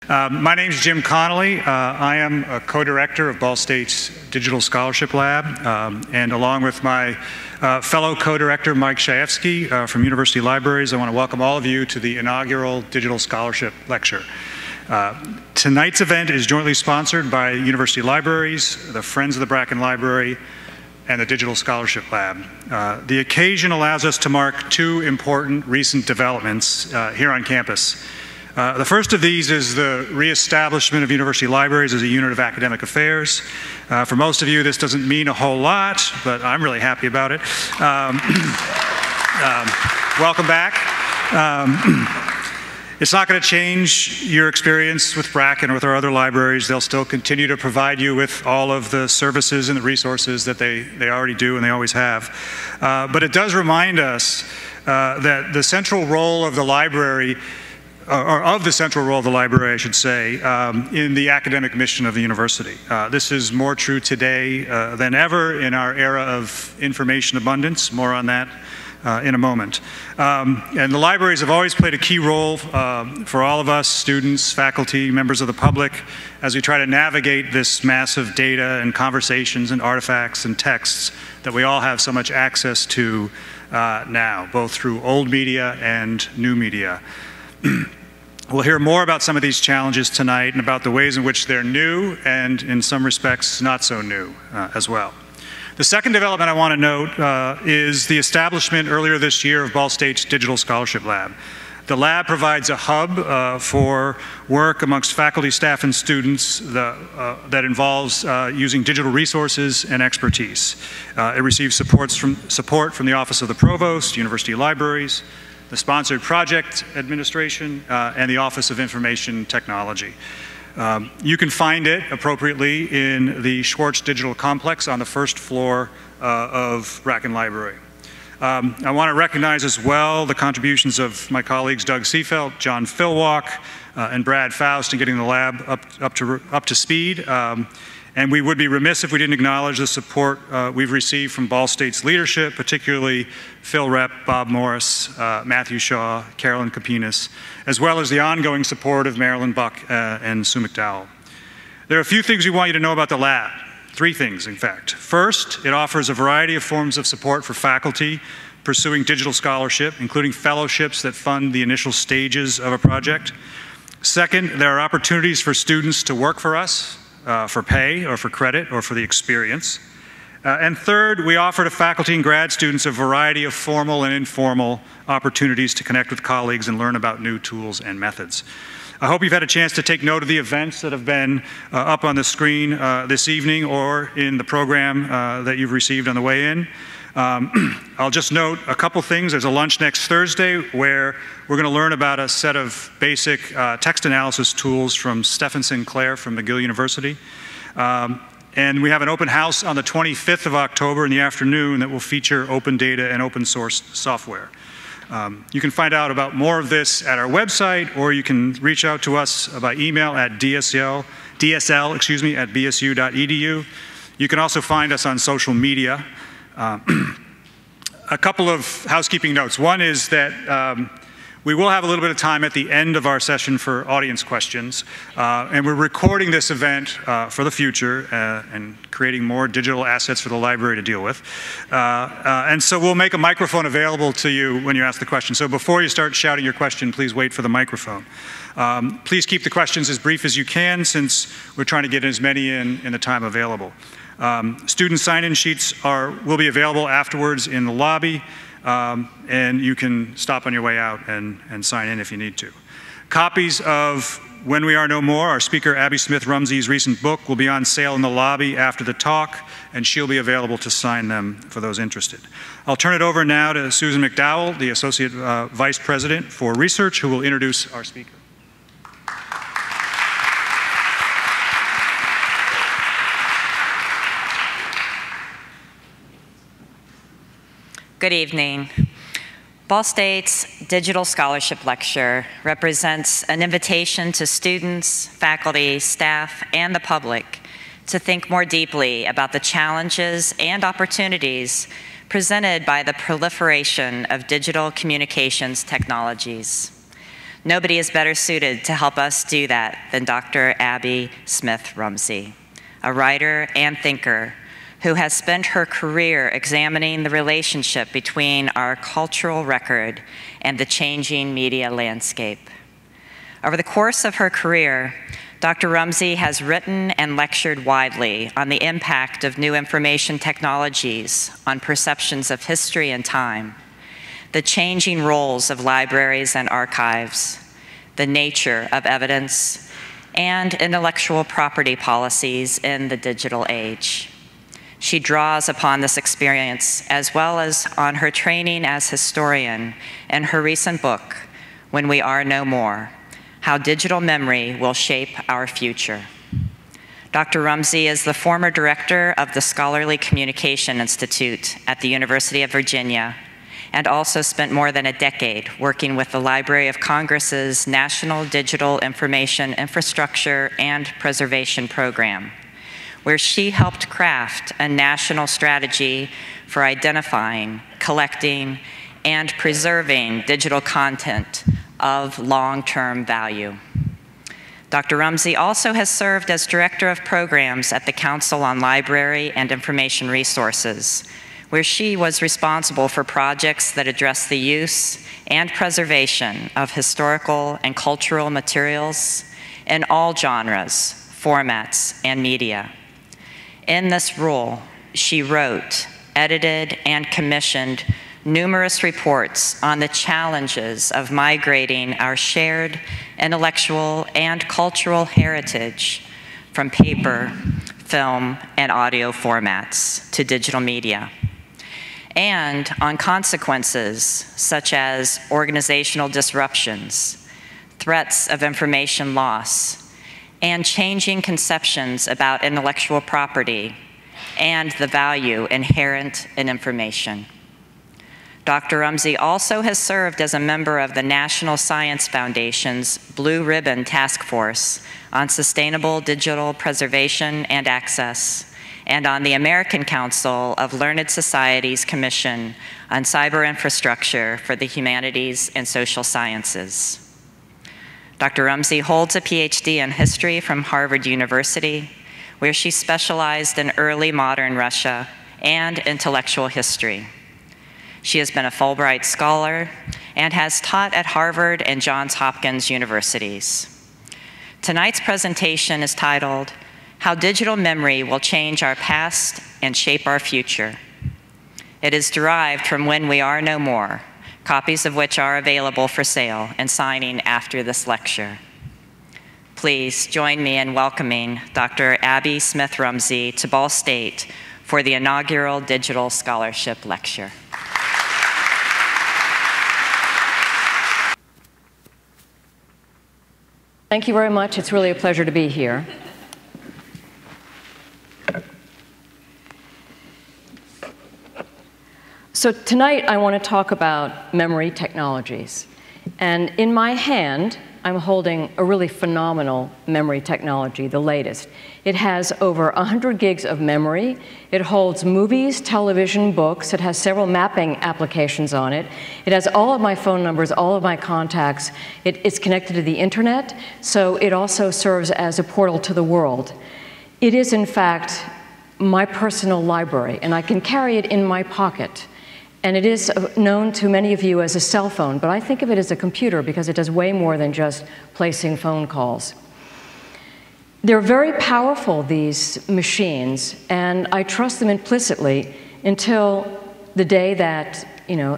My name is Jim Connolly. I am a co-director of Ball State's Digital Scholarship Lab, and along with my fellow co-director Mike Shaefsky from University Libraries, I want to welcome all of you to the inaugural Digital Scholarship Lecture. Tonight's event is jointly sponsored by University Libraries, the Friends of the Bracken Library, and the Digital Scholarship Lab. The occasion allows us to mark two important recent developments here on campus. The first of these is the reestablishment of University Libraries as a unit of academic affairs. For most of you, this doesn't mean a whole lot, but I'm really happy about it. Welcome back. It's not going to change your experience with Bracken or with our other libraries. They'll still continue to provide you with all of the services and the resources that they already do and they always have. But it does remind us that the central role of the library, or of the central role of the library, I should say, in the academic mission of the university. This is more true today than ever in our era of information abundance. More on that in a moment. And the libraries have always played a key role for all of us, students, faculty, members of the public, as we try to navigate this massive data and conversations and artifacts and texts that we all have so much access to now, both through old media and new media. We'll hear more about some of these challenges tonight and about the ways in which they're new and, in some respects, not so new as well. The second development I want to note is the establishment earlier this year of Ball State's Digital Scholarship Lab. The lab provides a hub for work amongst faculty, staff, and students that involves using digital resources and expertise. It receives support from the Office of the Provost, University Libraries, the Sponsored Project Administration, and the Office of Information Technology. You can find it appropriately in the Schwartz Digital Complex on the first floor of Bracken Library. I want to recognize as well the contributions of my colleagues Doug Seefelt, John Philwalk, and Brad Faust in getting the lab up to speed. And we would be remiss if we didn't acknowledge the support we've received from Ball State's leadership, particularly Phil Rep, Bob Morris, Matthew Shaw, Carolyn Kapinas, as well as the ongoing support of Marilyn Buck and Sue McDowell. There are a few things we want you to know about the lab. Three things, in fact. First, it offers a variety of forms of support for faculty pursuing digital scholarship, including fellowships that fund the initial stages of a project. Second, there are opportunities for students to work for us, for pay or for credit or for the experience. And third, we offer to faculty and grad students a variety of formal and informal opportunities to connect with colleagues and learn about new tools and methods. I hope you've had a chance to take note of the events that have been up on the screen this evening or in the program that you've received on the way in. I'll just note a couple things. There's a lunch next Thursday where we're going to learn about a set of basic text analysis tools from Stephen Sinclair from McGill University. And we have an open house on the 25th of October in the afternoon that will feature open data and open source software. You can find out about more of this at our website, or you can reach out to us by email at dsl at bsu.edu. You can also find us on social media. A couple of housekeeping notes. One is that we will have a little bit of time at the end of our session for audience questions, and we're recording this event for the future and creating more digital assets for the library to deal with. And so we'll make a microphone available to you when you ask the question. So before you start shouting your question, please wait for the microphone. Please keep the questions as brief as you can, since we're trying to get as many in the time available. Student sign-in sheets will be available afterwards in the lobby. And you can stop on your way out and sign in if you need to. Copies of When We Are No More, our speaker Abby Smith Rumsey's recent book, will be on sale in the lobby after the talk, and she'll be available to sign them for those interested. I'll turn it over now to Susan McDowell, the Associate Vice President for Research, who will introduce our speaker. Good evening. Ball State's Digital Scholarship Lecture represents an invitation to students, faculty, staff, and the public to think more deeply about the challenges and opportunities presented by the proliferation of digital communications technologies. Nobody is better suited to help us do that than Dr. Abby Smith Rumsey, a writer and thinker who has spent her career examining the relationship between our cultural record and the changing media landscape. Over the course of her career, Dr. Rumsey has written and lectured widely on the impact of new information technologies on perceptions of history and time, the changing roles of libraries and archives, the nature of evidence, and intellectual property policies in the digital age. She draws upon this experience as well as on her training as historian in her recent book, When We Are No More: How Digital Memory Will Shape Our Future. Dr. Rumsey is the former director of the Scholarly Communication Institute at the University of Virginia, and also spent more than a decade working with the Library of Congress's National Digital Information Infrastructure and Preservation Program, where she helped craft a national strategy for identifying, collecting, and preserving digital content of long-term value. Dr. Rumsey also has served as Director of Programs at the Council on Library and Information Resources, where she was responsible for projects that address the use and preservation of historical and cultural materials in all genres, formats, and media. In this role, she wrote, edited, and commissioned numerous reports on the challenges of migrating our shared intellectual and cultural heritage from paper, film, and audio formats to digital media, and on consequences such as organizational disruptions, threats of information loss, and changing conceptions about intellectual property and the value inherent in information. Dr. Rumsey also has served as a member of the National Science Foundation's Blue Ribbon Task Force on Sustainable Digital Preservation and Access, and on the American Council of Learned Societies Commission on Cyber Infrastructure for the Humanities and Social Sciences. Dr. Rumsey holds a PhD in history from Harvard University, where she specialized in early modern Russia and intellectual history. She has been a Fulbright Scholar and has taught at Harvard and Johns Hopkins universities. Tonight's presentation is titled, How Digital Memory Will Change Our Past and Shape Our Future. It is derived from When We Are No More, copies of which are available for sale and signing after this lecture. Please join me in welcoming Dr. Abby Smith Rumsey to Ball State for the inaugural Digital Scholarship Lecture. Thank you very much. It's really a pleasure to be here. So tonight I want to talk about memory technologies. And in my hand, I'm holding a really phenomenal memory technology, the latest. It has over 100 gigs of memory. It holds movies, television, books. It has several mapping applications on it. It has all of my phone numbers, all of my contacts. It's connected to the internet, so it also serves as a portal to the world. It is, in fact, my personal library, and I can carry it in my pocket. And it is known to many of you as a cell phone, but I think of it as a computer because it does way more than just placing phone calls. They're very powerful, these machines, and I trust them implicitly until the day that,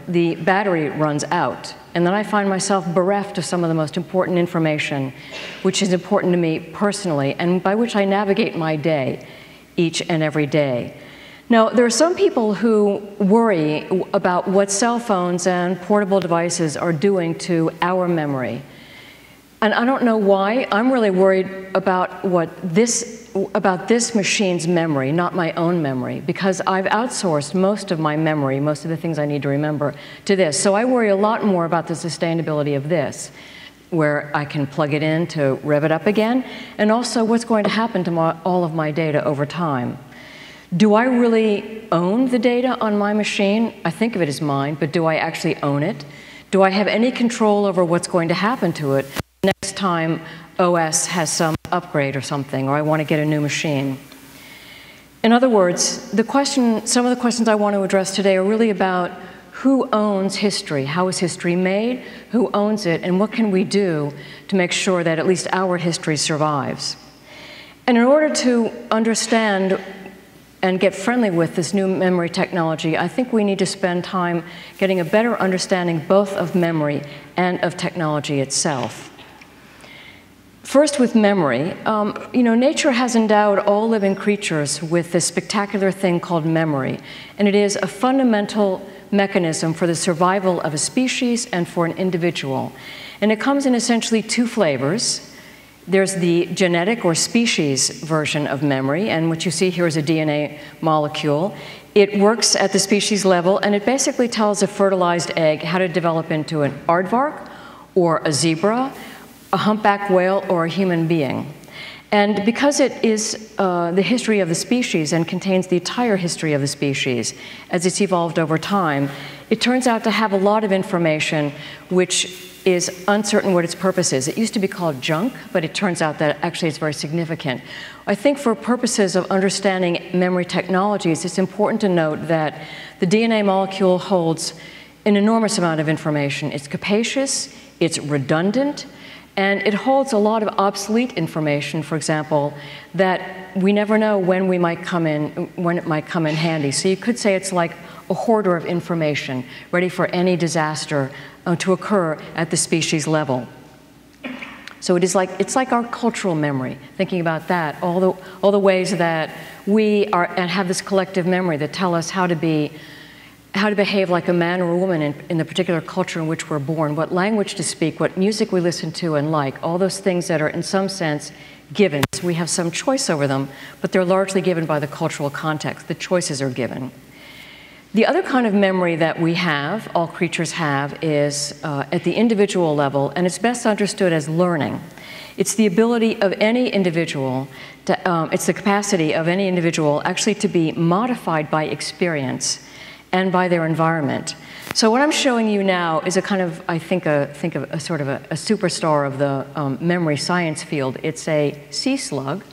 the battery runs out. And then I find myself bereft of some of the most important information, which is important to me personally, and by which I navigate my day each and every day. Now, there are some people who worry about what cell phones and portable devices are doing to our memory. And I don't know why. I'm really worried about this machine's memory, not my own memory, because I've outsourced most of my memory, most of the things I need to remember, to this. So I worry a lot more about the sustainability of this, where I can plug it in to rev it up again, and also what's going to happen to all of my data over time. Do I really own the data on my machine? I think of it as mine, but do I actually own it? Do I have any control over what's going to happen to it next time OS has some upgrade or something, or I want to get a new machine? In other words, some of the questions I want to address today are really about who owns history, how is history made, who owns it, and what can we do to make sure that at least our history survives. And in order to understand and get friendly with this new memory technology, I think we need to spend time getting a better understanding both of memory and of technology itself. First, with memory, nature has endowed all living creatures with this spectacular thing called memory, and it is a fundamental mechanism for the survival of a species and for an individual. And it comes in essentially two flavors. There's the genetic or species version of memory, and what you see here is a DNA molecule. It works at the species level, and it basically tells a fertilized egg how to develop into an aardvark or a zebra, a humpback whale, or a human being. And because it is the history of the species and contains the entire history of the species as it's evolved over time, it turns out to have a lot of information which is uncertain what its purpose is. It used to be called junk, but it turns out that actually it's very significant. I think for purposes of understanding memory technologies, it's important to note that the DNA molecule holds an enormous amount of information. It's capacious, it's redundant, and it holds a lot of obsolete information, for example, that we never know when it might come in handy. So you could say it's like a hoarder of information, ready for any disaster to occur at the species level. So it's like our cultural memory, thinking about that, all the ways that we are and have this collective memory that tell us how to behave like a man or a woman in the particular culture in which we're born, what language to speak, what music we listen to and like, all those things that are in some sense given. We have some choice over them, but they're largely given by the cultural context. The choices are given. The other kind of memory that we have, all creatures have, is at the individual level, and it's best understood as learning. It's the ability of any individual, it's the capacity of any individual actually to be modified by experience and by their environment. So what I'm showing you now is a kind of, I think of a sort of a superstar of the memory science field. It's a sea slug,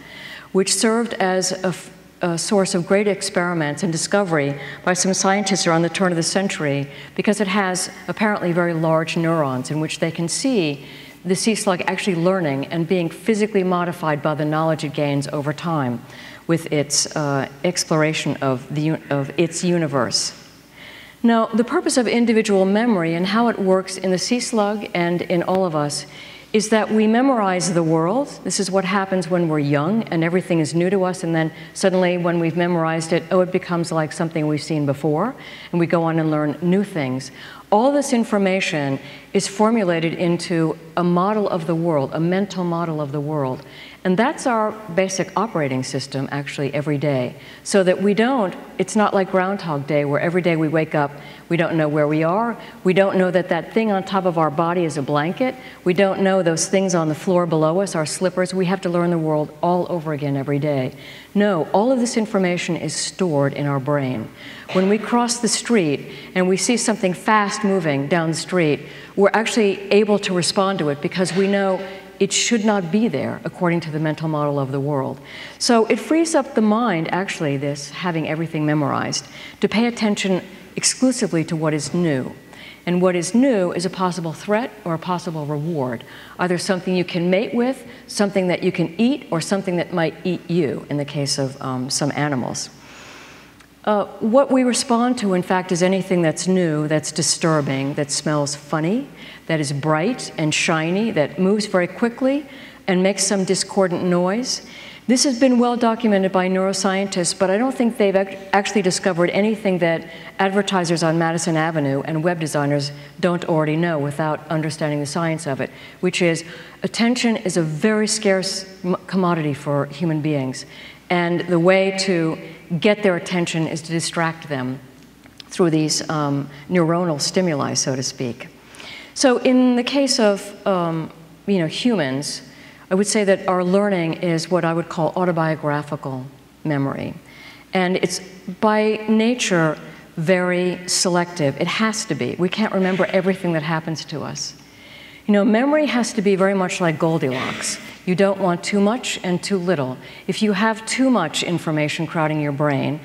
which served as a source of great experiments and discovery by some scientists around the turn of the century, because it has apparently very large neurons in which they can see the sea slug actually learning and being physically modified by the knowledge it gains over time with its exploration of its universe. Now, the purpose of individual memory and how it works in the sea slug and in all of us is that we memorize the world. This is what happens when we're young and everything is new to us, and then suddenly when we've memorized it, it becomes like something we've seen before, and we go on and learn new things. All this information is formulated into a model of the world, a mental model of the world. And that's our basic operating system, actually, every day. So that it's not like Groundhog Day, where every day we wake up, we don't know where we are, we don't know that that thing on top of our body is a blanket, we don't know those things on the floor below us, our slippers. We have to learn the world all over again every day. No, all of this information is stored in our brain. When we cross the street and we see something fast moving down the street, we're actually able to respond to it because we know it should not be there according to the mental model of the world. So it frees up the mind, actually, this having everything memorized, to pay attention exclusively to what is new. And what is new is a possible threat or a possible reward, either something you can mate with, something that you can eat, or something that might eat you, in the case of some animals. What we respond to, in fact, is anything that's new, that's disturbing, that smells funny, that is bright and shiny, that moves very quickly and makes some discordant noise. This has been well documented by neuroscientists, but I don't think they've actually discovered anything that advertisers on Madison Avenue and web designers don't already know without understanding the science of it, which is attention is a very scarce commodity for human beings. And the way to get their attention is to distract them through these neuronal stimuli, so to speak. So in the case of humans, I would say that our learning is what I would call autobiographical memory. And it's by nature very selective. It has to be. We can't remember everything that happens to us. You know, memory has to be very much like Goldilocks. You don't want too much and too little. If you have too much information crowding your brain,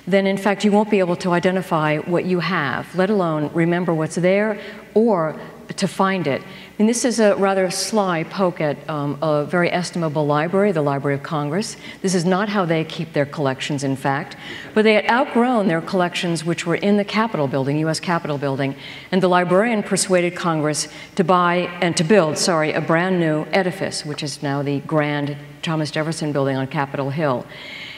then in fact you won't be able to identify what you have, let alone remember what's there or to find it. And this is a rather sly poke at a very estimable library, the Library of Congress. This is not how they keep their collections, in fact. But they had outgrown their collections, which were in the Capitol building, U.S. Capitol building, and the librarian persuaded Congress to build a brand new edifice, which is now the grand Thomas Jefferson building on Capitol Hill.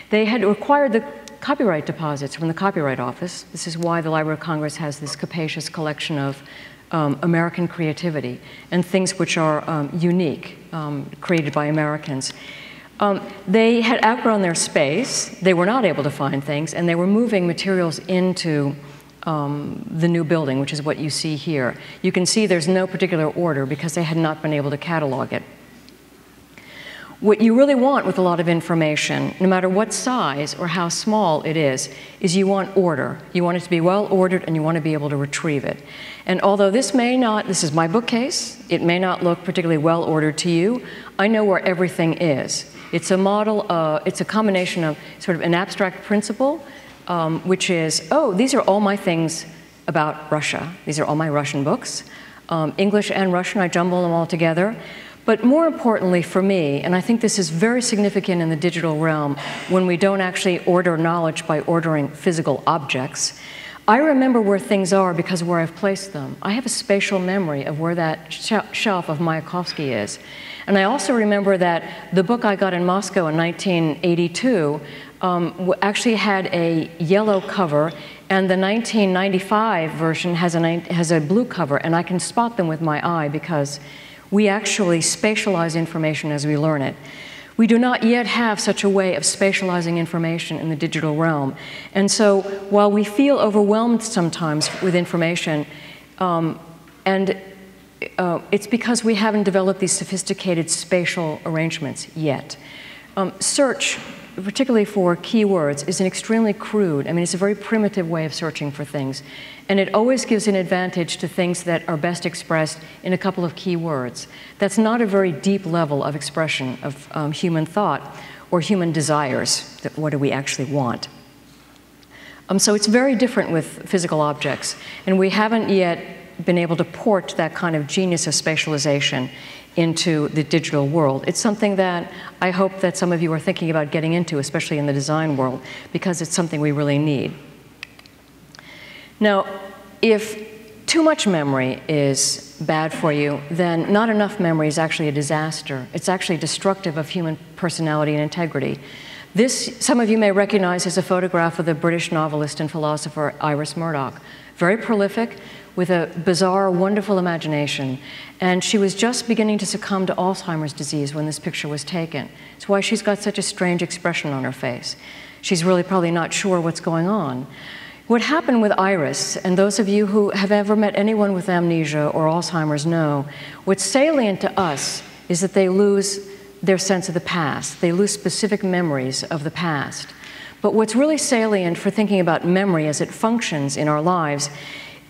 They had acquired the copyright deposits from the Copyright Office. This is why the Library of Congress has this capacious collection of American creativity and things which are unique, created by Americans. They had outgrown their space, they were not able to find things, and they were moving materials into the new building, which is what you see here. You can see there's no particular order because they had not been able to catalog it. What you really want with a lot of information, no matter what size or how small it is you want order. You want it to be well ordered and you want to be able to retrieve it. And although this is my bookcase, it may not look particularly well ordered to you, I know where everything is. It's a model, it's a combination of sort of an abstract principle, which is, oh, these are all my things about Russia. These are all my Russian books. English and Russian, I jumble them all together. But more importantly for me, and I think this is very significant in the digital realm, when we don't actually order knowledge by ordering physical objects, I remember where things are because of where I've placed them. I have a spatial memory of where that shelf of Mayakovsky is. And I also remember that the book I got in Moscow in 1982 actually had a yellow cover, and the 1995 version has a blue cover, and I can spot them with my eye because we actually spatialize information as we learn it. We do not yet have such a way of spatializing information in the digital realm. And so while we feel overwhelmed sometimes with information, it's because we haven't developed these sophisticated spatial arrangements yet. Search, particularly for keywords, is an extremely crude, it's a very primitive way of searching for things. And it always gives an advantage to things that are best expressed in a couple of keywords. That's not a very deep level of expression of human thought or human desires. What do we actually want? So it's very different with physical objects. And we haven't yet been able to port that kind of genius of spatialization into the digital world. It's something that I hope that some of you are thinking about getting into, especially in the design world, because it's something we really need. Now, if too much memory is bad for you, then not enough memory is actually a disaster. It's actually destructive of human personality and integrity. This, some of you may recognize as a photograph of the British novelist and philosopher Iris Murdoch. Very prolific, with a bizarre, wonderful imagination. And she was just beginning to succumb to Alzheimer's disease when this picture was taken. It's why she's got such a strange expression on her face. She's really probably not sure what's going on. What happened with Iris, and those of you who have ever met anyone with amnesia or Alzheimer's know, what's salient to us is that they lose their sense of the past. They lose specific memories of the past. But what's really salient for thinking about memory as it functions in our lives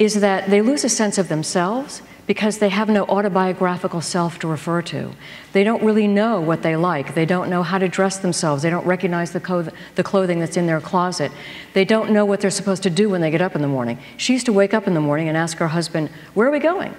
is that they lose a sense of themselves because they have no autobiographical self to refer to. They don't really know what they like. They don't know how to dress themselves. They don't recognize the clothing that's in their closet. They don't know what they're supposed to do when they get up in the morning. She used to wake up in the morning and ask her husband, "Where are we going?"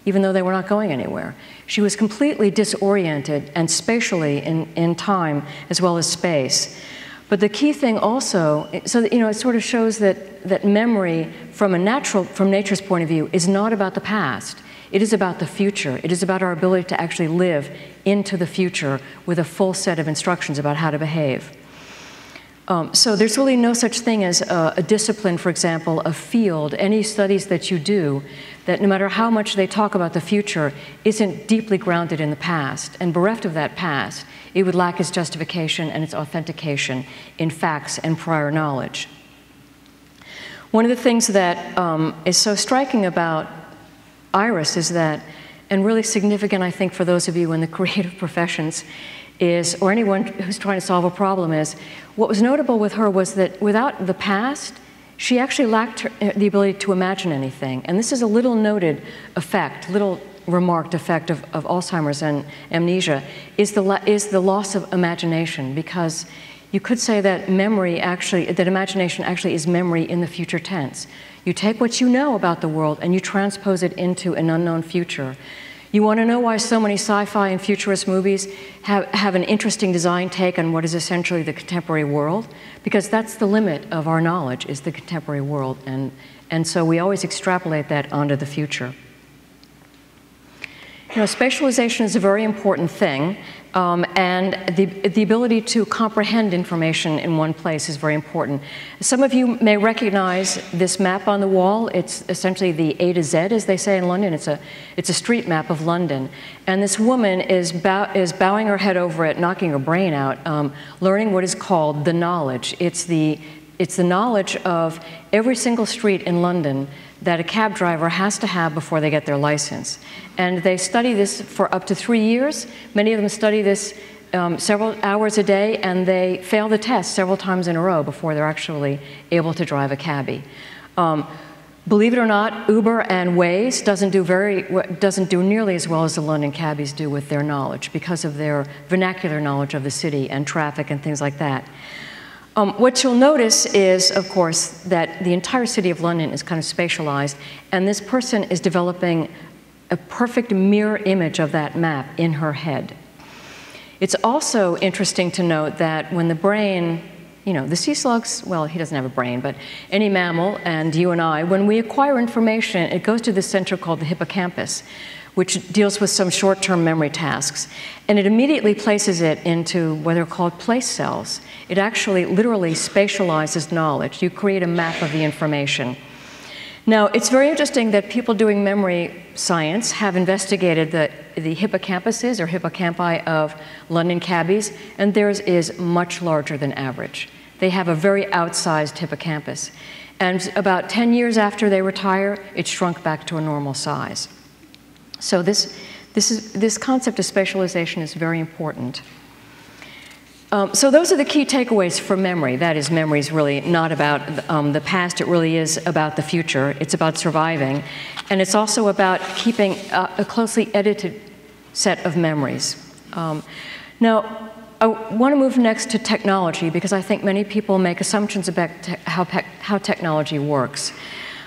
even though they were not going anywhere. She was completely disoriented, and spatially in time as well as space. But the key thing also, so that, it sort of shows that memory from nature's point of view is not about the past. It is about the future. It is about our ability to actually live into the future with a full set of instructions about how to behave. So there's really no such thing as a discipline, for example, a field, any studies that you do, that no matter how much they talk about the future, isn't deeply grounded in the past. And bereft of that past, it would lack its justification and its authentication in facts and prior knowledge. One of the things that is so striking about Iris is that, and really significant, I think, for those of you in the creative professions, or anyone who's trying to solve a problem, is what was notable with her was that without the past, she actually lacked the ability to imagine anything. And this is a little noted effect, little remarked effect of Alzheimer's and amnesia, is the loss of imagination, because you could say that imagination actually is memory in the future tense. You take what you know about the world and you transpose it into an unknown future. You want to know why so many sci-fi and futurist movies have an interesting design take on what is essentially the contemporary world? Because that's the limit of our knowledge, is the contemporary world. And so we always extrapolate that onto the future. You know, spatialization is a very important thing, and the ability to comprehend information in one place is very important. Some of you may recognize this map on the wall. It's essentially the A to Z, as they say in London. It's a street map of London. And this woman is bowing her head over it, knocking her brain out, learning what is called the knowledge. It's the knowledge of every single street in London that a cab driver has to have before they get their license. And they study this for up to 3 years. Many of them study this several hours a day, and they fail the test several times in a row before they're actually able to drive a cabbie. Believe it or not, Uber and Waze doesn't do nearly as well as the London cabbies do with their knowledge, because of their vernacular knowledge of the city and traffic and things like that. What you'll notice is, of course, that the entire city of London is kind of spatialized, and this person is developing a perfect mirror image of that map in her head. It's also interesting to note that when the brain, you know, the sea slugs, well, he doesn't have a brain, but any mammal, and you and I, when we acquire information, it goes to this center called the hippocampus, which deals with some short-term memory tasks. And it immediately places it into what are called place cells. It actually literally spatializes knowledge. You create a map of the information. Now, it's very interesting that people doing memory science have investigated the hippocampus or hippocampi of London cabbies, and theirs is much larger than average. They have a very outsized hippocampus. And about 10 years after they retire, it shrunk back to a normal size. So this concept of spatialization is very important. So those are the key takeaways for memory. That is, memory is really not about the past. It really is about the future. It's about surviving. And it's also about keeping a closely edited set of memories. Now, I want to move next to technology, because I think many people make assumptions about how technology works.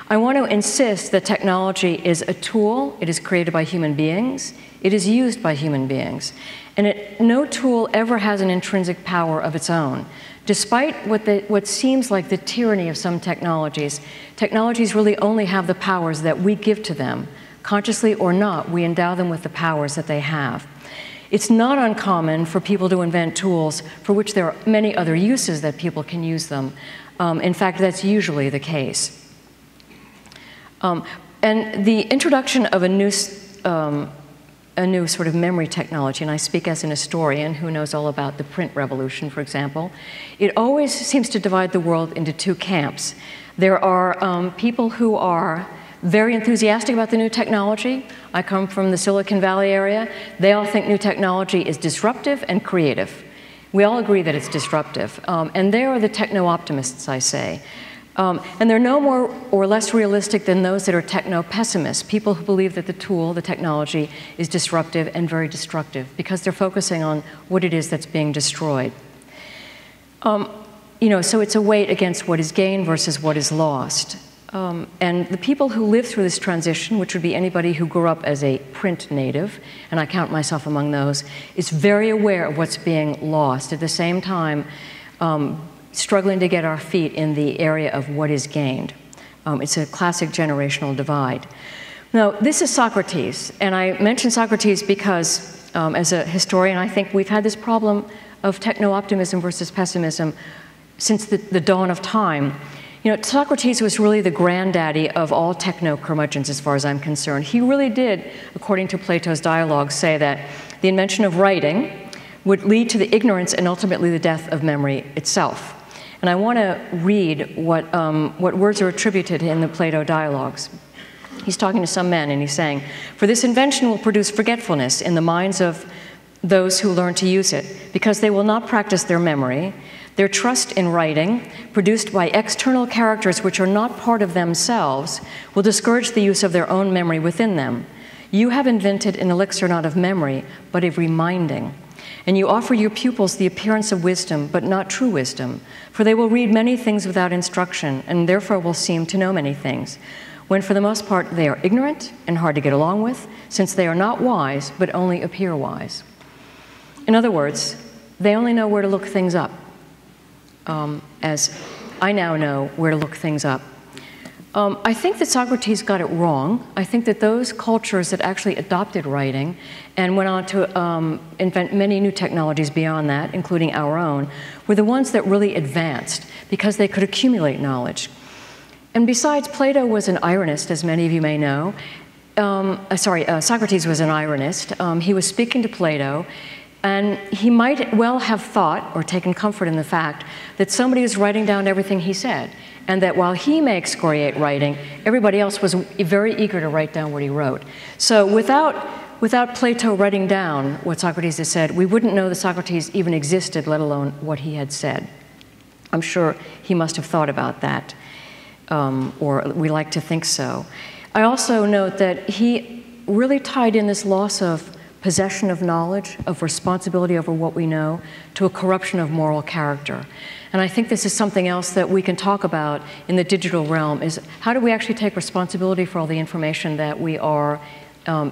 I want to insist that technology is a tool. It is created by human beings. It is used by human beings. And no tool ever has an intrinsic power of its own. Despite what seems like the tyranny of some technologies, technologies really only have the powers that we give to them. Consciously or not, we endow them with the powers that they have. It's not uncommon for people to invent tools for which there are many other uses that people can use them. In fact, that's usually the case. And the introduction of a new sort of memory technology, and I speak as an historian who knows all about the print revolution, for example, it always seems to divide the world into two camps. There are people who are very enthusiastic about the new technology. I come from the Silicon Valley area. They all think new technology is disruptive and creative. We all agree that it's disruptive. And they are the techno-optimists, I say. And they're no more or less realistic than those that are techno-pessimists, people who believe that the tool, the technology, is disruptive and very destructive, because they're focusing on what it is that's being destroyed. You know, so it's a weight against what is gained versus what is lost. And the people who live through this transition, which would be anybody who grew up as a print native, and I count myself among those, is very aware of what's being lost. At the same time, struggling to get our feet in the area of what is gained. It's a classic generational divide. Now, this is Socrates, and I mention Socrates because, as a historian, I think we've had this problem of techno-optimism versus pessimism since the dawn of time. You know, Socrates was really the granddaddy of all techno-curmudgeons, as far as I'm concerned. He really did, according to Plato's dialogues, say that the invention of writing would lead to the ignorance and ultimately the death of memory itself. And I want to read what words are attributed in the Plato dialogues. He's talking to some men, and he's saying, "For this invention will produce forgetfulness in the minds of those who learn to use it, because they will not practice their memory. Their trust in writing, produced by external characters which are not part of themselves, will discourage the use of their own memory within them. You have invented an elixir not of memory, but of reminding. And you offer your pupils the appearance of wisdom, but not true wisdom, for they will read many things without instruction, and therefore will seem to know many things, when for the most part they are ignorant and hard to get along with, since they are not wise, but only appear wise. In other words, they only know where to look things up, as I now know where to look things up. I think that Socrates got it wrong. I think that those cultures that actually adopted writing and went on to invent many new technologies beyond that, including our own, were the ones that really advanced because they could accumulate knowledge. And besides, Plato was an ironist, as many of you may know. Socrates was an ironist. He was speaking to Plato, and he might well have thought or taken comfort in the fact that somebody was writing down everything he said, and that while he may excoriate writing, everybody else was very eager to write down what he wrote. So without Plato writing down what Socrates had said, we wouldn't know that Socrates even existed, let alone what he had said. I'm sure he must have thought about that, or we like to think so. I also note that he really tied in this loss of possession of knowledge, of responsibility over what we know, to a corruption of moral character. And I think this is something else that we can talk about in the digital realm, is how do we actually take responsibility for all the information that we are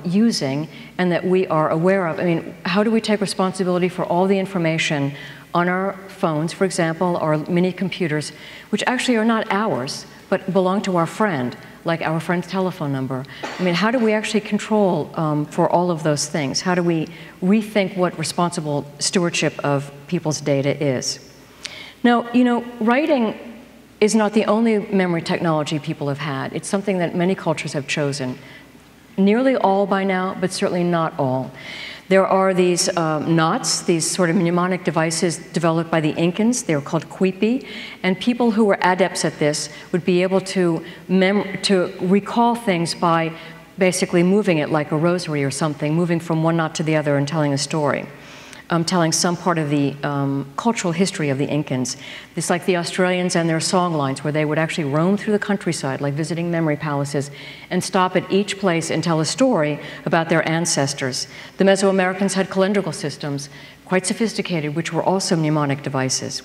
using and that we are aware of? I mean, how do we take responsibility for all the information on our phones, for example, our mini computers, which actually are not ours, but belong to our friend, like our friend's telephone number? I mean, how do we actually control for all of those things? How do we rethink what responsible stewardship of people's data is? Now, you know, writing is not the only memory technology people have had. It's something that many cultures have chosen. Nearly all by now, but certainly not all. There are these knots, these sort of mnemonic devices developed by the Incans. They were called quipi, and people who were adepts at this would be able to recall things by basically moving it like a rosary or something, moving from one knot to the other and telling a story. Telling some part of the cultural history of the Incans. It's like the Australians and their song lines, where they would actually roam through the countryside, like visiting memory palaces, and stop at each place and tell a story about their ancestors. The Mesoamericans had calendrical systems, quite sophisticated, which were also mnemonic devices.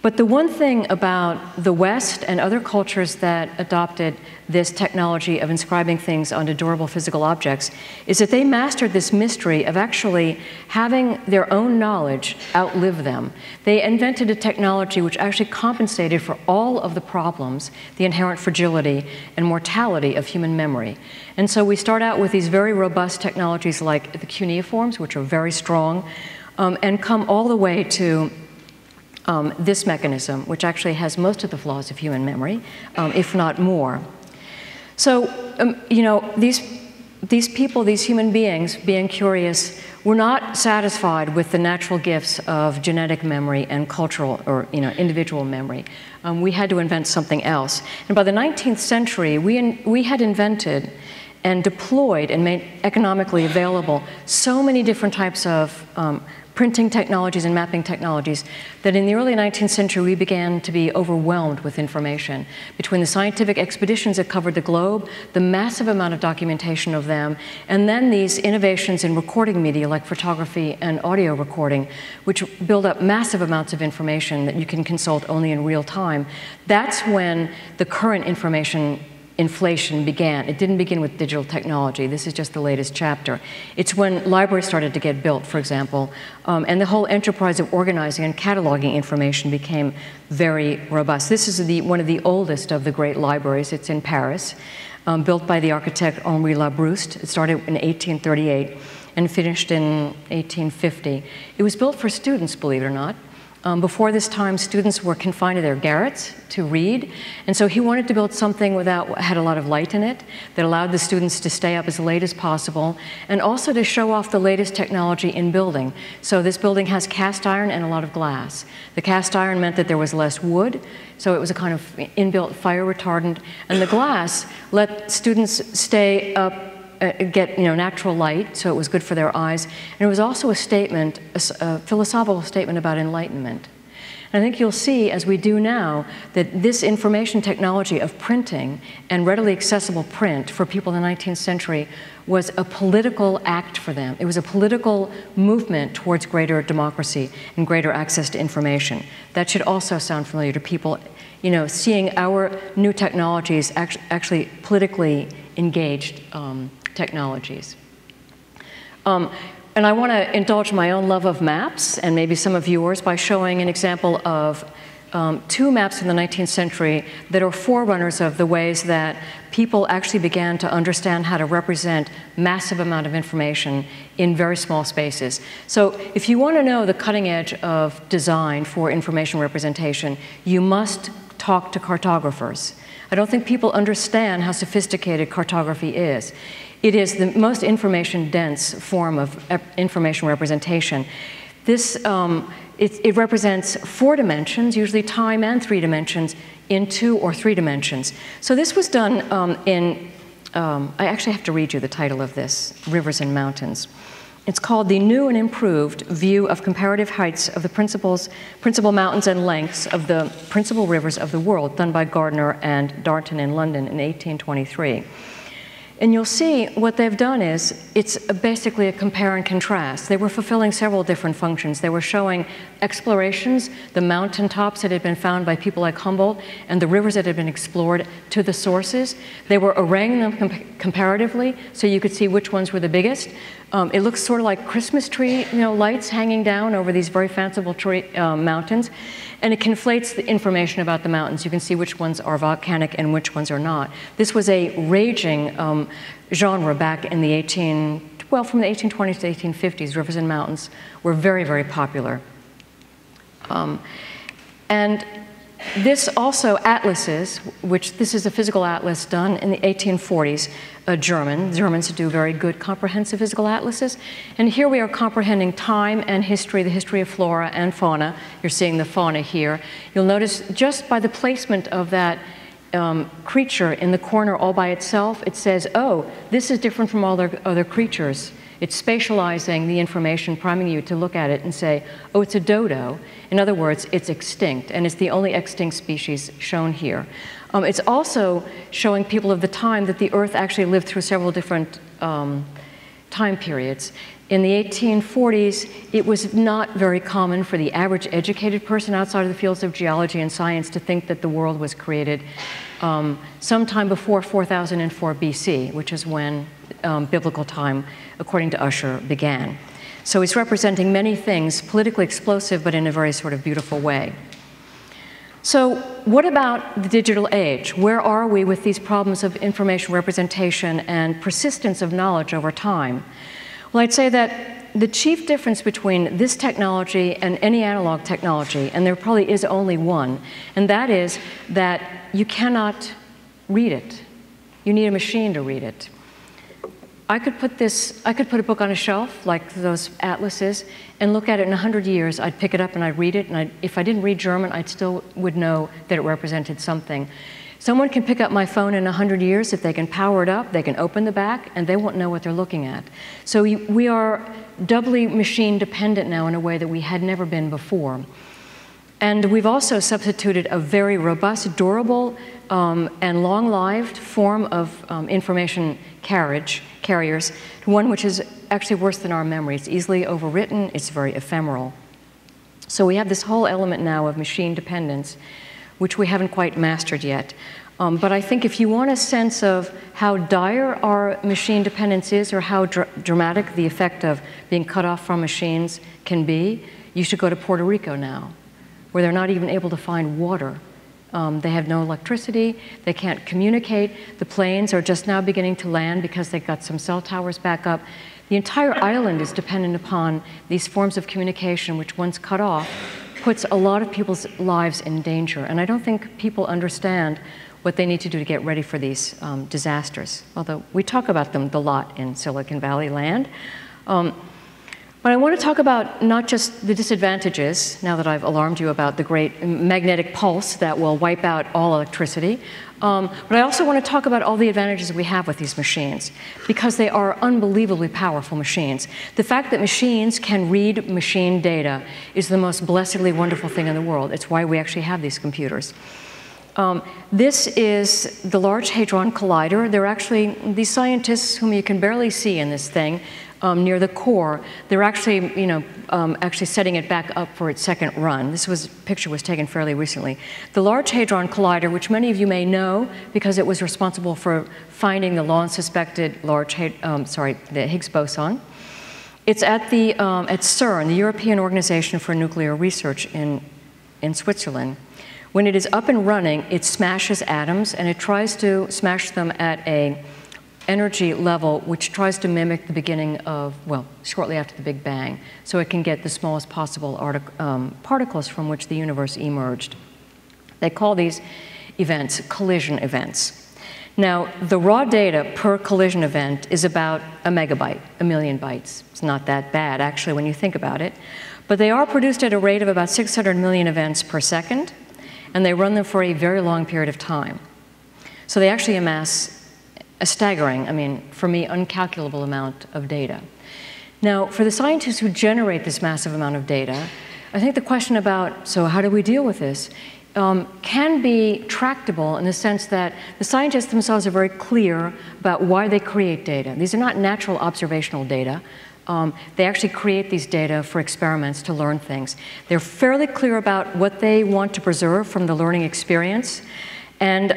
But the one thing about the West and other cultures that adopted this technology of inscribing things onto durable physical objects is that they mastered this mystery of actually having their own knowledge outlive them. They invented a technology which actually compensated for all of the problems, the inherent fragility and mortality of human memory. And so we start out with these very robust technologies like the cuneiforms, which are very strong, and come all the way to this mechanism, which actually has most of the flaws of human memory, if not more. So, you know, these people, these human beings, being curious, were not satisfied with the natural gifts of genetic memory and cultural or, you know, individual memory. We had to invent something else. And by the 19th century, we had invented and deployed and made economically available so many different types of printing technologies and mapping technologies that in the early 19th century we began to be overwhelmed with information. Between the scientific expeditions that covered the globe, the massive amount of documentation of them, and then these innovations in recording media like photography and audio recording, which build up massive amounts of information that you can consult only in real time, that's when the current information inflation began. It didn't begin with digital technology. This is just the latest chapter. It's when libraries started to get built, for example, and the whole enterprise of organizing and cataloging information became very robust. This is one of the oldest of the great libraries. It's in Paris, built by the architect Henri Labrouste. It started in 1838 and finished in 1850. It was built for students, believe it or not. Before this time, students were confined to their garrets to read, and so he wanted to build something had a lot of light in it, that allowed the students to stay up as late as possible, and also to show off the latest technology in building. So this building has cast iron and a lot of glass. The cast iron meant that there was less wood, so it was a kind of inbuilt fire retardant, and the glass let students stay up, get natural light, so it was good for their eyes. And it was also a statement, a philosophical statement about enlightenment. And And I think you'll see, as we do now, that this information technology of printing and readily accessible print for people in the 19th century was a political act for them. It was a political movement towards greater democracy and greater access to information. That should also sound familiar to people, you know, seeing our new technologies actually politically engaged technologies. And I want to indulge my own love of maps, and maybe some of yours, by showing an example of two maps in the 19th century that are forerunners of the ways that people actually began to understand how to represent massive amount of information in very small spaces. So if you want to know the cutting edge of design for information representation, you must talk to cartographers. I don't think people understand how sophisticated cartography is. It is the most information-dense form of information representation. This, it represents 4 dimensions, usually time and 3 dimensions, in 2 or 3 dimensions. So this was done I actually have to read you the title of this, Rivers and Mountains. It's called The New and Improved View of Comparative Heights of the Principal Mountains and Lengths of the Principal Rivers of the World, done by Gardner and Darnton in London in 1823. And you'll see what they've done is, it's basically a compare and contrast. They were fulfilling several different functions. They were showing explorations, the mountaintops that had been found by people like Humboldt, and the rivers that had been explored to the sources. They were arraying them comparatively, so you could see which ones were the biggest. It looks sort of like Christmas tree, you know, lights hanging down over these very fanciful mountains. And it conflates the information about the mountains. You can see which ones are volcanic and which ones are not. This was a raging genre back in the from the 1820s to 1850s. Rivers and mountains were very, very popular. And this also, atlases, which this is a physical atlas done in the 1840s, Germans do very good comprehensive physical atlases. And here we are comprehending time and history, the history of flora and fauna. You're seeing the fauna here. You'll notice just by the placement of that creature in the corner all by itself, it says, oh, this is different from all the other creatures. It's spatializing the information, priming you to look at it and say, oh, it's a dodo. In other words, it's extinct, and it's the only extinct species shown here. It's also showing people of the time that the Earth actually lived through several different time periods. In the 1840s, it was not very common for the average educated person outside of the fields of geology and science to think that the world was created sometime before 4004 BC, which is when biblical time, according to Usher, began. So he's representing many things, politically explosive, but in a very sort of beautiful way. So what about the digital age? Where are we with these problems of information representation and persistence of knowledge over time? Well, I'd say that the chief difference between this technology and any analog technology, and there probably is only one, and that is that you cannot read it. You need a machine to read it. I could put a book on a shelf, like those atlases, and look at it in 100 years. I'd pick it up and I'd read it, and if I didn't read German, I still would know that it represented something. Someone can pick up my phone in 100 years. If they can power it up, they can open the back, and they won't know what they're looking at. So we are doubly machine dependent now in a way that we had never been before. And we've also substituted a very robust, durable, and long-lived form of information carriers, to one which is actually worse than our memory. It's easily overwritten, it's very ephemeral. So we have this whole element now of machine dependence, which we haven't quite mastered yet. But I think if you want a sense of how dire our machine dependence is, or how dramatic the effect of being cut off from machines can be, you should go to Puerto Rico now, where they're not even able to find water. They have no electricity, they can't communicate. The planes are just now beginning to land because they've got some cell towers back up. The entire island is dependent upon these forms of communication, which once cut off, puts a lot of people's lives in danger. And I don't think people understand what they need to do to get ready for these disasters, although we talk about them a lot in Silicon Valley land. But But I want to talk about not just the disadvantages, now that I've alarmed you about the great magnetic pulse that will wipe out all electricity, but I also want to talk about all the advantages we have with these machines, because they are unbelievably powerful machines. The fact that machines can read machine data is the most blessedly wonderful thing in the world. It's why we actually have these computers. This is the Large Hadron Collider. They're actually, these scientists whom you can barely see in this thing, near the core, they're actually, actually setting it back up for its second run. This picture was taken fairly recently. The Large Hadron Collider, which many of you may know because it was responsible for finding the long-suspected the Higgs boson. It's at CERN, the European Organization for Nuclear Research in Switzerland. When it is up and running, it smashes atoms, and it tries to smash them at an energy level which tries to mimic the beginning of, well, shortly after the Big Bang, so it can get the smallest possible particles from which the universe emerged. They call these events collision events. Now, the raw data per collision event is about a megabyte, a million bytes. It's not that bad, actually, when you think about it. But they are produced at a rate of about 600 million events per second, and they run them for a very long period of time. So they actually amass a staggering, I mean, for me, uncalculable amount of data. Now, for the scientists who generate this massive amount of data, I think the question about, so how do we deal with this, can be tractable in the sense that the scientists themselves are very clear about why they create data. These are not natural observational data. They actually create these data for experiments to learn things. They're fairly clear about what they want to preserve from the learning experience. And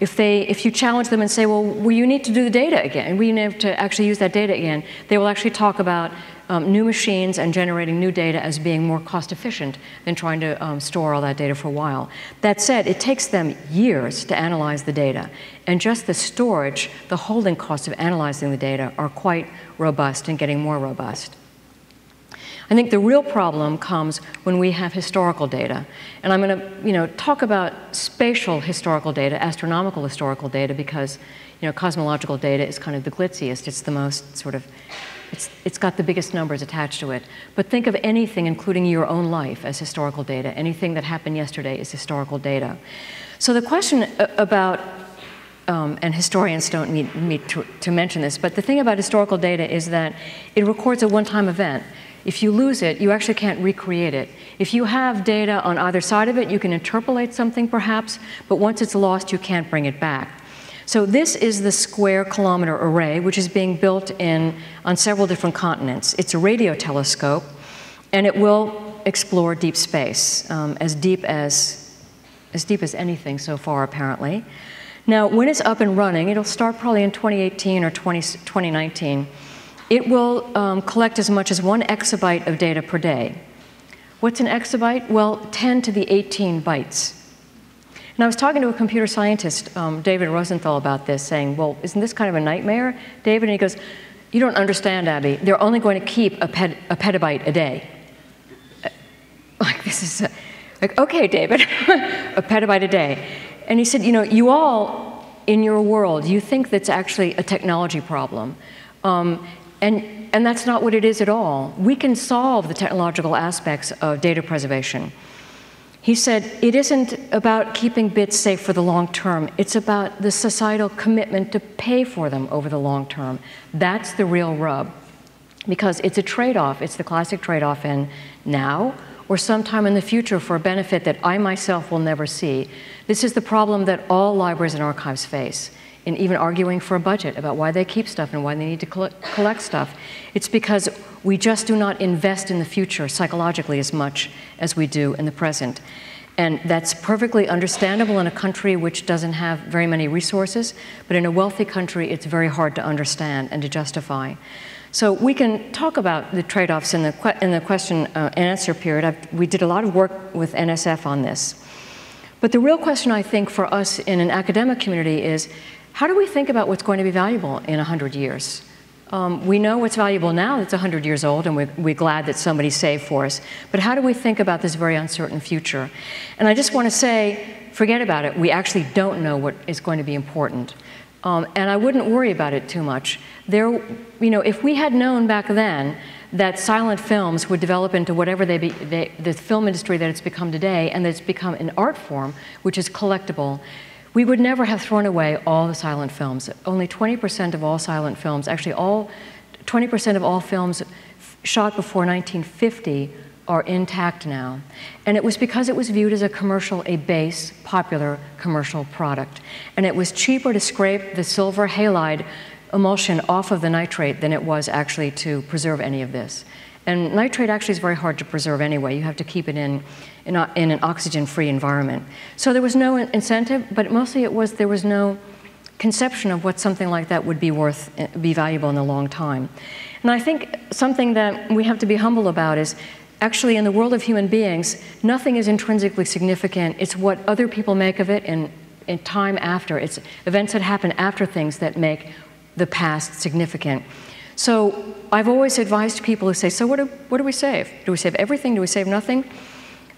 if you challenge them and say, well, you need to do the data again, and we need to actually use that data again, they will actually talk about new machines and generating new data as being more cost efficient than trying to store all that data for a while. That said, it takes them years to analyze the data. And just the storage, the holding costs of analyzing the data are quite robust and getting more robust. I think the real problem comes when we have historical data. And I'm going to talk about spatial historical data, astronomical historical data, because cosmological data is kind of the glitziest. It's the most sort of, it's got the biggest numbers attached to it. But think of anything, including your own life, as historical data. Anything that happened yesterday is historical data. So the question about, and historians don't need me to mention this, but the thing about historical data is that it records a one-time event. If you lose it, you actually can't recreate it. If you have data on either side of it, you can interpolate something perhaps, but once it's lost, you can't bring it back. So this is the Square Kilometer Array, which is being built on several different continents. It's a radio telescope, and it will explore deep space, as deep as anything so far, apparently. Now, when it's up and running, it'll start probably in 2018 or 2019. It will collect as much as 1 exabyte of data per day. What's an exabyte? Well, 10 to the 18 bytes. And I was talking to a computer scientist, David Rosenthal, about this, saying, well, isn't this kind of a nightmare, David? And he goes, you don't understand, Abby. They're only going to keep a petabyte a day. Like, this is, like, okay, David, a petabyte a day. And he said, you all, in your world, you think that's actually a technology problem. And that's not what it is at all. We can solve the technological aspects of data preservation. He said, it isn't about keeping bits safe for the long term. It's about the societal commitment to pay for them over the long term. That's the real rub. Because it's a trade-off. It's the classic trade-off in now or sometime in the future for a benefit that I myself will never see. This is the problem that all libraries and archives face, in even arguing for a budget about why they keep stuff and why they need to collect stuff. It's because we just do not invest in the future psychologically as much as we do in the present. And that's perfectly understandable in a country which doesn't have very many resources, but in a wealthy country, it's very hard to understand and to justify. So we can talk about the trade-offs in the question and answer period. We did a lot of work with NSF on this. But the real question, I think, for us in an academic community is, how do we think about what's going to be valuable in 100 years? We know what's valuable now that's 100 years old, and we're glad that somebody saved for us. But how do we think about this very uncertain future? And I just want to say, forget about it. We actually don't know what is going to be important. And I wouldn't worry about it too much. If we had known back then that silent films would develop into whatever the film industry that it's become today, and that it's become an art form, which is collectible, we would never have thrown away all the silent films. Only 20% of all silent films, actually 20% of all films shot before 1950 are intact now. And it was because it was viewed as a base, popular commercial product. And it was cheaper to scrape the silver halide emulsion off of the nitrate than it was actually to preserve any of this. And nitrate actually is very hard to preserve anyway. You have to keep it in an oxygen-free environment. So there was no incentive, but mostly there was no conception of what something like that would be valuable in the long time. And I think something that we have to be humble about is, actually, in the world of human beings, nothing is intrinsically significant. It's what other people make of it in time after. It's events that happen after things that make the past significant. So I've always advised people who say, so what do we save? Do we save everything? Do we save nothing?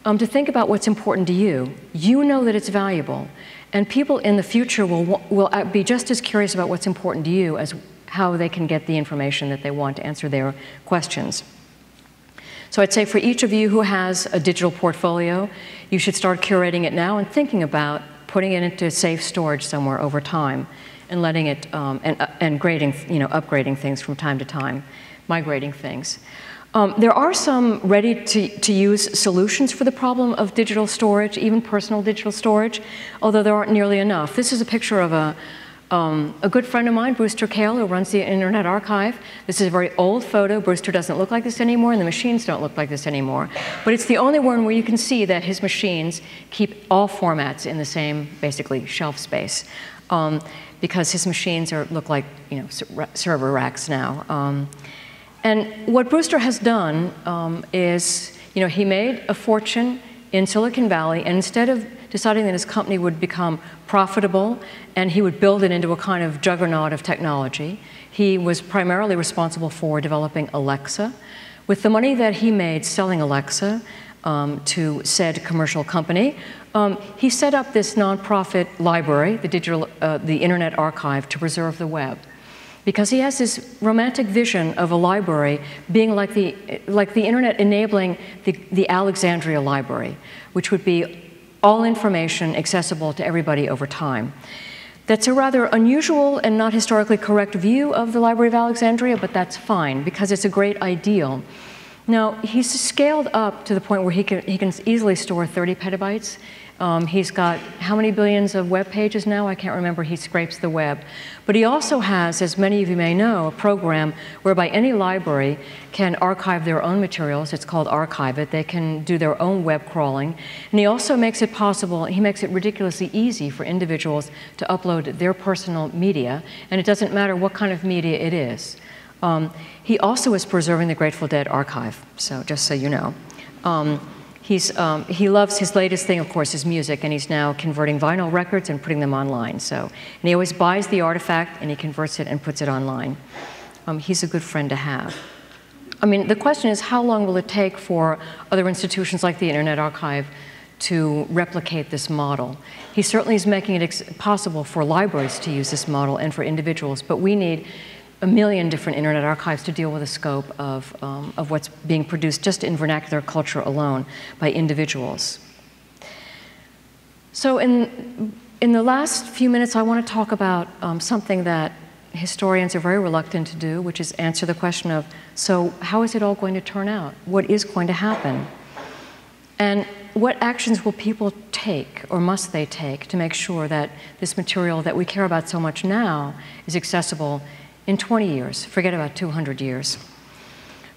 To think about what's important to you. You know that it's valuable. And people in the future will be just as curious about what's important to you as how they can get the information that they want to answer their questions. So I'd say for each of you who has a digital portfolio, you should start curating it now and thinking about putting it into safe storage somewhere over time and letting it, and upgrading things from time to time, migrating things. There are some ready-to-use solutions for the problem of digital storage, even personal digital storage, although there aren't nearly enough. This is a picture of a good friend of mine, Brewster Kahle, who runs the Internet Archive. This is a very old photo. Brewster doesn't look like this anymore, and the machines don't look like this anymore. But it's the only one where you can see that his machines keep all formats in the same, basically, shelf space, because his machines look like server racks now. And what Brewster has done is, he made a fortune in Silicon Valley, and instead of deciding that his company would become profitable and he would build it into a kind of juggernaut of technology, he was primarily responsible for developing Alexa. With the money that he made selling Alexa to said commercial company, he set up this nonprofit library, the Internet Archive, to preserve the web. Because he has this romantic vision of a library being like the Internet enabling the Alexandria Library, which would be all information accessible to everybody over time. That's a rather unusual and not historically correct view of the Library of Alexandria, but that's fine, because it's a great ideal. Now, he's scaled up to the point where he can easily store 30 petabytes. He's got how many billions of web pages now? I can't remember. He scrapes the web. But he also has, as many of you may know, a program whereby any library can archive their own materials. It's called Archive It. They can do their own web crawling. And he also makes it possible, he makes it ridiculously easy for individuals to upload their personal media, and it doesn't matter what kind of media it is. He also is preserving the Grateful Dead archive, so just so you know. He loves his latest thing, of course, is music, and he's now converting vinyl records and putting them online. And he always buys the artifact, and he converts it and puts it online. He's a good friend to have. I mean, the question is, how long will it take for other institutions like the Internet Archive to replicate this model? He certainly is making it possible for libraries to use this model and for individuals, but we need a million different Internet Archives to deal with the scope of what's being produced just in vernacular culture alone by individuals. So in the last few minutes, I want to talk about something that historians are very reluctant to do, which is answer the question of, so how is it all going to turn out? What is going to happen? And what actions will people take, or must they take, to make sure that this material that we care about so much now is accessible in 20 years, forget about 200 years.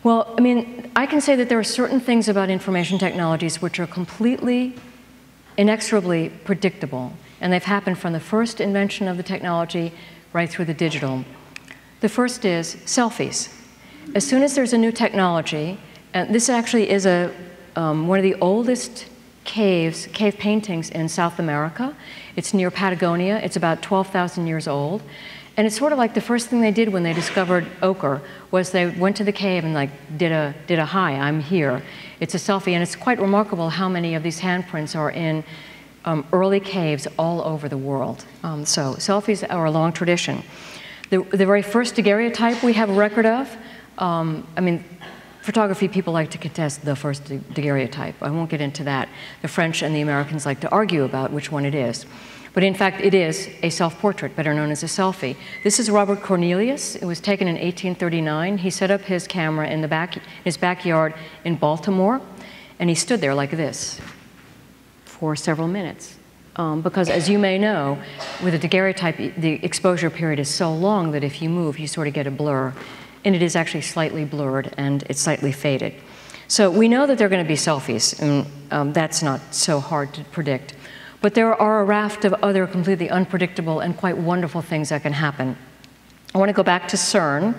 Well, I mean, I can say that there are certain things about information technologies which are completely, inexorably predictable, and they've happened from the first invention of the technology right through the digital. The first is selfies. As soon as there's a new technology, and this actually is one of the oldest cave paintings in South America. It's near Patagonia. It's about 12,000 years old. And it's sort of like the first thing they did when they discovered ochre was they went to the cave and did a hi, I'm here. It's a selfie, and it's quite remarkable how many of these handprints are in early caves all over the world. So selfies are a long tradition. The very first daguerreotype we have a record of, I mean, photography, people like to contest the first daguerreotype. I won't get into that. The French and the Americans like to argue about which one it is. But in fact, it is a self-portrait, better known as a selfie. This is Robert Cornelius. It was taken in 1839. He set up his camera in his backyard in Baltimore, and he stood there like this for several minutes. Because as you may know, with a daguerreotype, the exposure period is so long that if you move, you sort of get a blur. And it is actually slightly blurred, and it's slightly faded. So we know that they're going to be selfies, and that's not so hard to predict. But there are a raft of other completely unpredictable and quite wonderful things that can happen. I want to go back to CERN.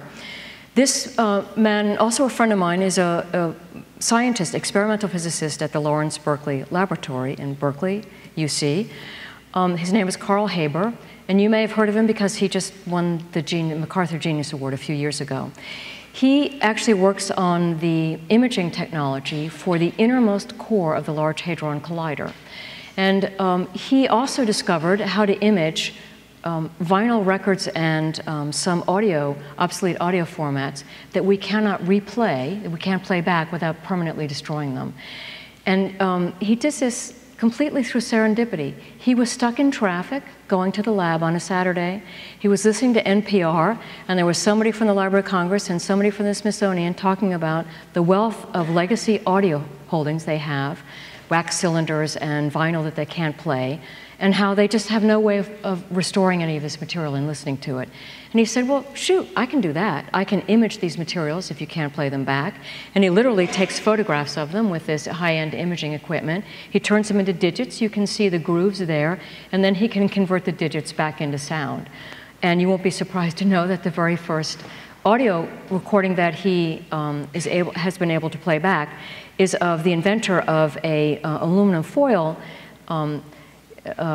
This man, also a friend of mine, is a scientist, experimental physicist at the Lawrence Berkeley Laboratory in Berkeley, UC. His name is Carl Haber, and you may have heard of him because he just won the MacArthur Genius Award a few years ago. He actually works on the imaging technology for the innermost core of the Large Hadron Collider. And he also discovered how to image vinyl records and some obsolete audio formats that we cannot replay, that we can't play back without permanently destroying them. And he did this completely through serendipity. He was stuck in traffic going to the lab on a Saturday. He was listening to NPR, and there was somebody from the Library of Congress and somebody from the Smithsonian talking about the wealth of legacy audio holdings they have, wax cylinders and vinyl that they can't play, and how they just have no way of restoring any of this material and listening to it. And he said, well, shoot, I can do that. I can image these materials if you can't play them back. And he literally takes photographs of them with this high-end imaging equipment. He turns them into digits. You can see the grooves there. And then he can convert the digits back into sound. And you won't be surprised to know that the very first audio recording that he has been able to play back is of the inventor of a aluminum foil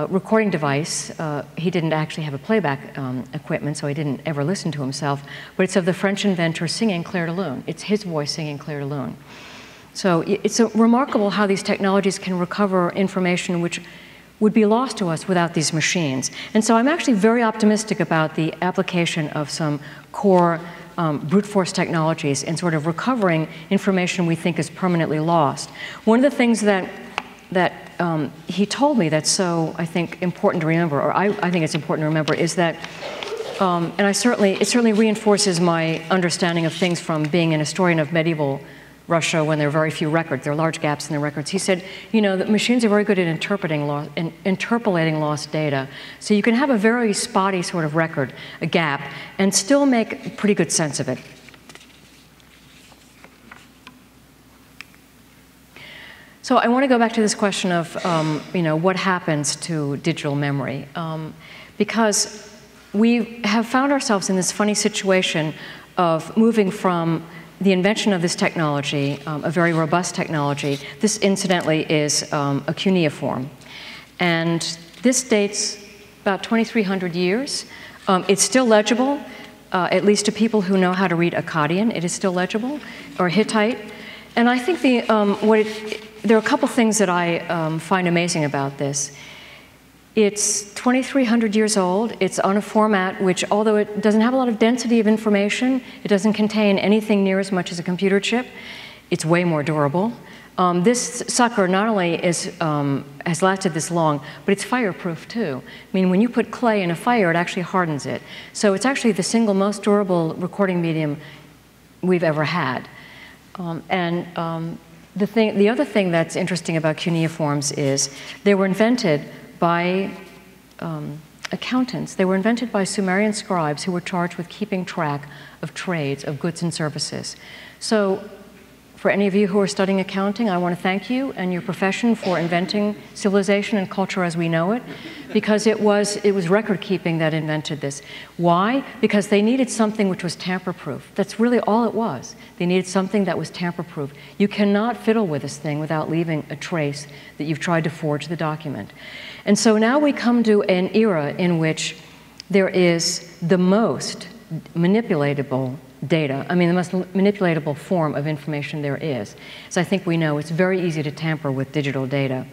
recording device. He didn't actually have a playback equipment, so he didn't ever listen to himself, but it's of the French inventor singing Clair de Lune. It's his voice singing Clair de Lune. So it's remarkable how these technologies can recover information which would be lost to us without these machines. And so I'm actually very optimistic about the application of some core brute force technologies in sort of recovering information we think is permanently lost. One of the things that he told me that's so, I think, important to remember, or I think it's important to remember, is that, and it certainly reinforces my understanding of things from being an historian of medieval Russia when there are very few records, there are large gaps in the records. He said, you know, that machines are very good at interpolating lost data. So you can have a very spotty sort of record, a gap, and still make pretty good sense of it. So I want to go back to this question of, you know, what happens to digital memory, because we have found ourselves in this funny situation of moving from the invention of this technology, a very robust technology. This, incidentally, is a cuneiform, and this dates about 2,300 years. It's still legible, at least to people who know how to read Akkadian. It is still legible, or Hittite, and I think there are a couple things that I find amazing about this. It's 2,300 years old. It's on a format which, although it doesn't have a lot of density of information, it doesn't contain anything near as much as a computer chip. It's way more durable. This sucker not only has lasted this long, but it's fireproof too. I mean, when you put clay in a fire, it actually hardens it. So it's actually the single most durable recording medium we've ever had. The other thing that's interesting about cuneiforms is they were invented by accountants. They were invented by Sumerian scribes who were charged with keeping track of trades, of goods and services. So for any of you who are studying accounting, I want to thank you and your profession for inventing civilization and culture as we know it, because it was record keeping that invented this. Why? Because they needed something which was tamper-proof. That's really all it was. They needed something that was tamper-proof. You cannot fiddle with this thing without leaving a trace that you've tried to forge the document. And so now we come to an era in which there is the most manipulatable data, I mean the most manipulatable form of information there is. As I think we know, it's very easy to tamper with digital data.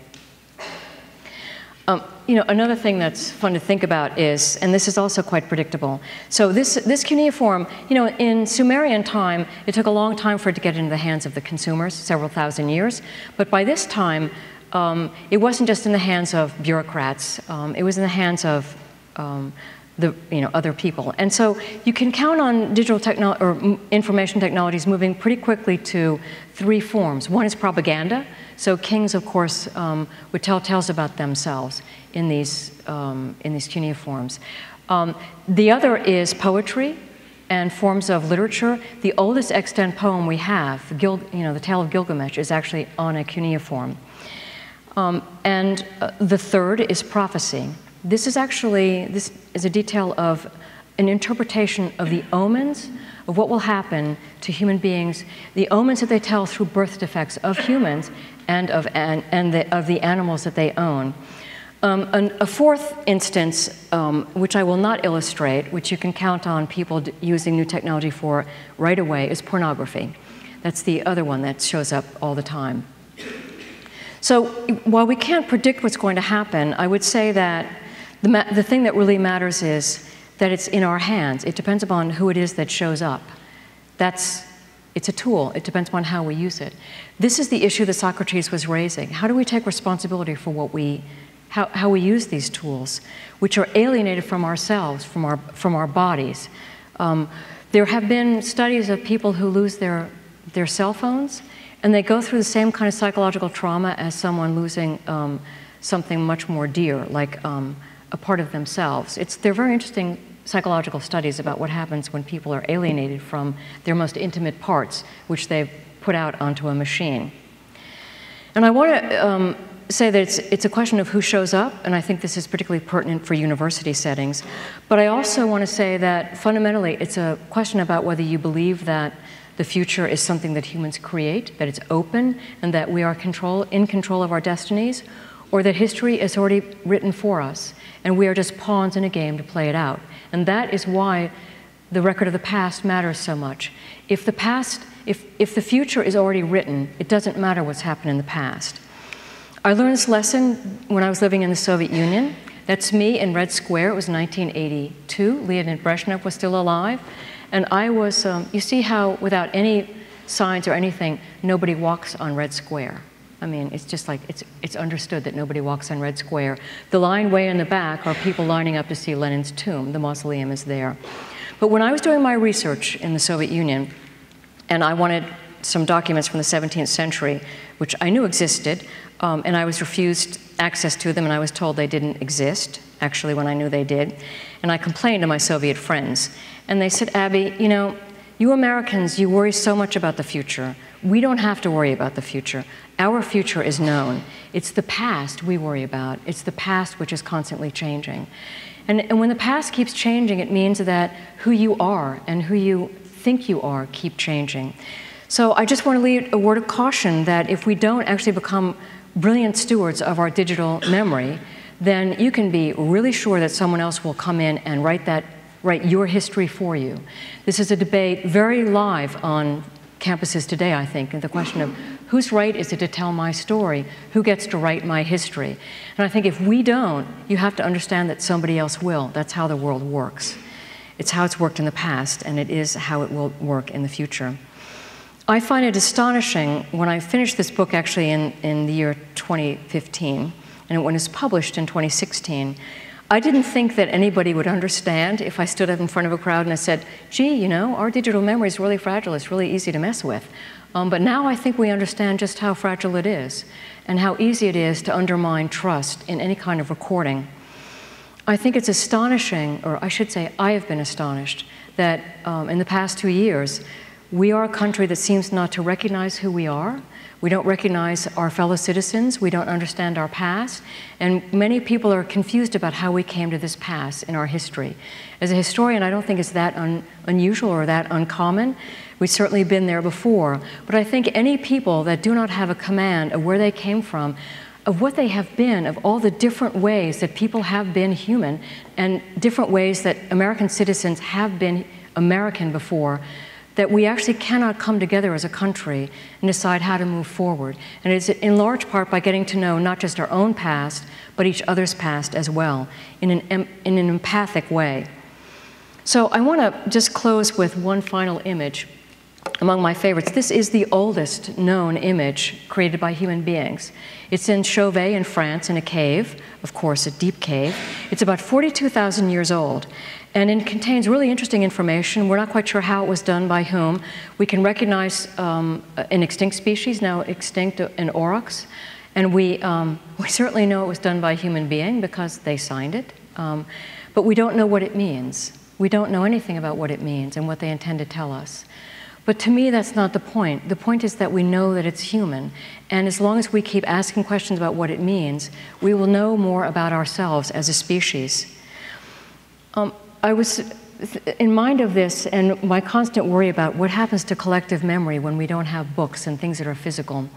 Another thing that's fun to think about is, and this is also quite predictable. So this cuneiform, in Sumerian time, it took a long time for it to get into the hands of the consumers, several thousand years. But by this time, it wasn't just in the hands of bureaucrats. It was in the hands of other people. And so you can count on information technologies moving pretty quickly to three forms. One is propaganda. So kings, of course, would tell tales about themselves in these cuneiforms. The other is poetry and forms of literature. The oldest extant poem we have, the Tale of Gilgamesh, is actually on a cuneiform. And the third is prophecy. This is a detail of an interpretation of the omens of what will happen to human beings, the omens that they tell through birth defects of humans and of the animals that they own. A fourth instance, which I will not illustrate, which you can count on people using new technology for right away, is pornography. That's the other one that shows up all the time. So while we can't predict what's going to happen, I would say that the thing that really matters is that it's in our hands. It depends upon who it is that shows up. It's a tool. It depends upon how we use it. This is the issue that Socrates was raising. How do we take responsibility for how we use these tools, which are alienated from ourselves, from our bodies? There have been studies of people who lose their cell phones, and they go through the same kind of psychological trauma as someone losing something much more dear, like a part of themselves. They're very interesting psychological studies about what happens when people are alienated from their most intimate parts, which they've put out onto a machine. And I want to say that it's a question of who shows up, and I think this is particularly pertinent for university settings. But I also want to say that fundamentally it's a question about whether you believe that the future is something that humans create, that it's open, and that we are in control of our destinies, or that history is already written for us, and we are just pawns in a game to play it out. And that is why the record of the past matters so much. If the future is already written, it doesn't matter what's happened in the past. I learned this lesson when I was living in the Soviet Union. That's me in Red Square. It was 1982. Leonid Brezhnev was still alive. And I was, you see how without any signs or anything, nobody walks on Red Square. I mean, it's just like, it's understood that nobody walks on Red Square. The line way in the back are people lining up to see Lenin's tomb. The mausoleum is there. But when I was doing my research in the Soviet Union, and I wanted some documents from the 17th century, which I knew existed, and I was refused access to them, and I was told they didn't exist, actually, when I knew they did. And I complained to my Soviet friends. And they said, Abby, you Americans, you worry so much about the future. We don't have to worry about the future. Our future is known. It's the past we worry about. It's the past which is constantly changing. And when the past keeps changing, it means that who you are and who you think you are keep changing. So I just want to leave a word of caution that if we don't actually become brilliant stewards of our digital memory, then you can be really sure that someone else will come in and write your history for you. This is a debate very live on campuses today, I think, and the question of whose right is it to tell my story? Who gets to write my history? And I think if we don't, you have to understand that somebody else will. That's how the world works. It's how it's worked in the past, and it is how it will work in the future. I find it astonishing when I finished this book actually in the year 2015, and when it was published in 2016, I didn't think that anybody would understand if I stood up in front of a crowd and I said, gee, our digital memory is really fragile, it's really easy to mess with. But now I think we understand just how fragile it is and how easy it is to undermine trust in any kind of recording. I think it's astonishing, or I should say I have been astonished, that in the past 2 years, we are a country that seems not to recognize who we are. We don't recognize our fellow citizens. We don't understand our past. And many people are confused about how we came to this pass in our history. As a historian, I don't think it's that unusual or that uncommon. We've certainly been there before. But I think any people that do not have a command of where they came from, of what they have been, of all the different ways that people have been human, and different ways that American citizens have been American before, that we actually cannot come together as a country and decide how to move forward. And it's in large part by getting to know not just our own past, but each other's past as well, in an empathic way. So I want to just close with one final image among my favorites. This is the oldest known image created by human beings. It's in Chauvet in France in a cave, of course, a deep cave. It's about 42,000 years old, and it contains really interesting information. We're not quite sure how it was done by whom. We can recognize an extinct species, now extinct, an aurochs, and we certainly know it was done by a human being because they signed it, but we don't know what it means. We don't know anything about what it means and what they intend to tell us. But to me, that's not the point. The point is that we know that it's human. And as long as we keep asking questions about what it means, we will know more about ourselves as a species. I was in mind of this and my constant worry about what happens to collective memory when we don't have books and things that are physical.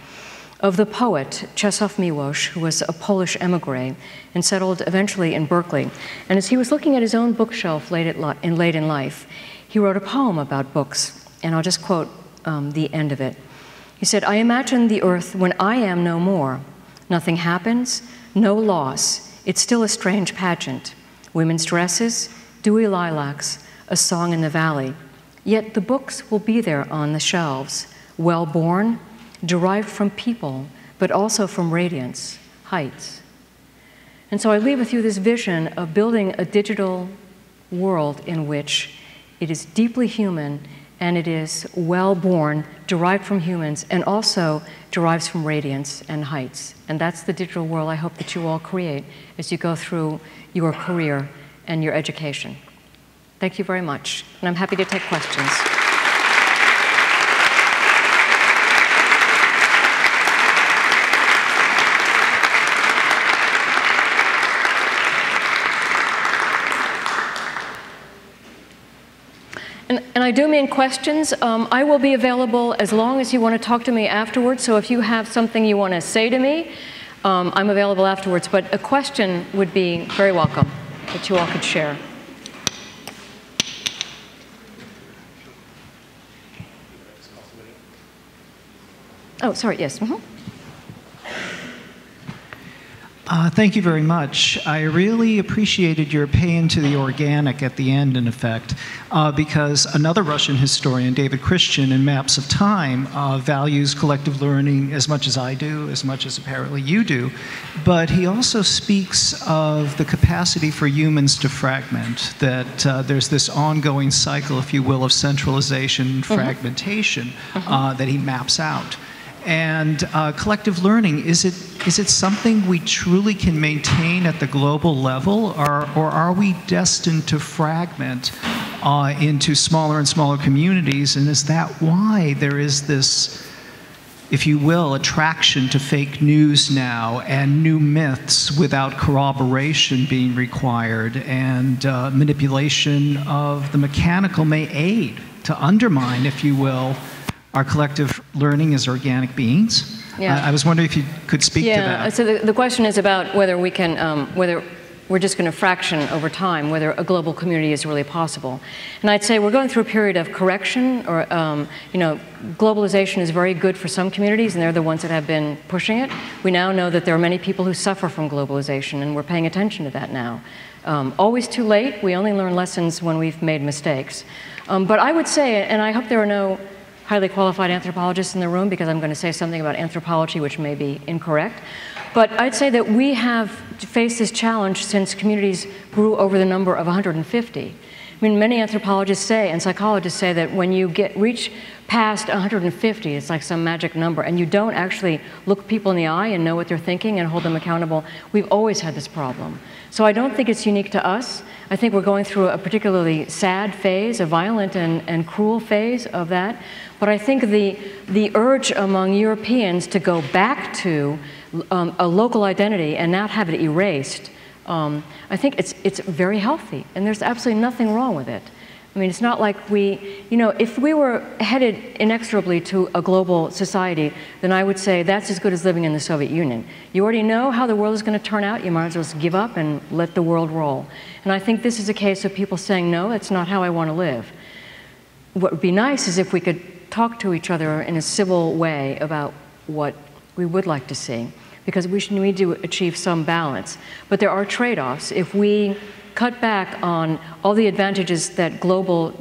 Of the poet Czesław Miłosz, who was a Polish emigre and settled eventually in Berkeley. And as he was looking at his own bookshelf late in life, he wrote a poem about books. And I'll just quote the end of it. He said, "I imagine the earth when I am no more. Nothing happens, no loss. It's still a strange pageant. Women's dresses, dewy lilacs, a song in the valley. Yet the books will be there on the shelves, well-born, derived from people, but also from radiance, heights." And so I leave with you this vision of building a digital world in which it is deeply human and it is well-born, derived from humans, and also derives from radiance and heights. And that's the digital world I hope that you all create as you go through your career and your education. Thank you very much, and I'm happy to take questions. And I do mean questions. I will be available as long as you want to talk to me afterwards. So if you have something you want to say to me, I'm available afterwards. But a question would be very welcome that you all could share. Oh, sorry, yes. Mm-hmm. Thank you very much. I really appreciated your pay into the organic at the end, in effect, because another Russian historian, David Christian, in Maps of Time, values collective learning as much as I do, as much as apparently you do, but he also speaks of the capacity for humans to fragment, that there's this ongoing cycle, if you will, of centralization, fragmentation, that he maps out. And collective learning, is it something we truly can maintain at the global level, or are we destined to fragment into smaller and smaller communities? And is that why there is this, if you will, attraction to fake news now and new myths without corroboration being required, and manipulation of the mechanical may aid to undermine, if you will, our collective learning as organic beings? Yeah. I was wondering if you could speak to that. Yeah, so the question is about whether we can, whether we're just going to fraction over time, whether a global community is really possible. And I'd say we're going through a period of correction, or, you know, globalization is very good for some communities, and they're the ones that have been pushing it. We now know that there are many people who suffer from globalization, and we're paying attention to that now. Always too late. We only learn lessons when we've made mistakes. But I would say, and I hope there are no highly qualified anthropologists in the room, because I'm going to say something about anthropology which may be incorrect. But I'd say that we have faced this challenge since communities grew over the number of 150. I mean, many anthropologists say, and psychologists say, that when you reach past 150, it's like some magic number, and you don't actually look people in the eye and know what they're thinking and hold them accountable. We've always had this problem. So I don't think it's unique to us. I think we're going through a particularly sad phase, a violent and cruel phase of that. But I think the urge among Europeans to go back to a local identity and not have it erased, I think it's very healthy, and there's absolutely nothing wrong with it. I mean, it's not like you know, if we were headed inexorably to a global society, then I would say that's as good as living in the Soviet Union. You already know how the world is going to turn out. You might as well just give up and let the world roll. And I think this is a case of people saying, no, that's not how I want to live. what would be nice is if we could talk to each other in a civil way about what we would like to see, because we need to achieve some balance. But there are trade-offs. If we cut back on all the advantages that global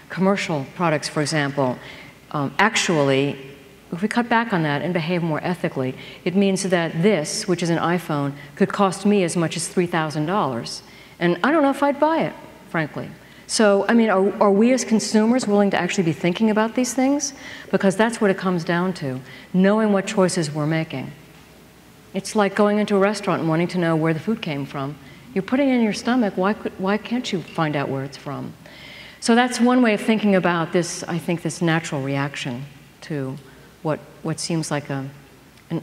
commercial products, for example, actually, if we cut back on that and behave more ethically, it means that this, which is an iPhone, could cost me as much as $3,000. And I don't know if I'd buy it, frankly. So, I mean, are we as consumers willing to actually be thinking about these things? Because that's what it comes down to, knowing what choices we're making. It's like going into a restaurant and wanting to know where the food came from. You're putting it in your stomach, why can't you find out where it's from? So that's one way of thinking about this, I think, this natural reaction to what seems like an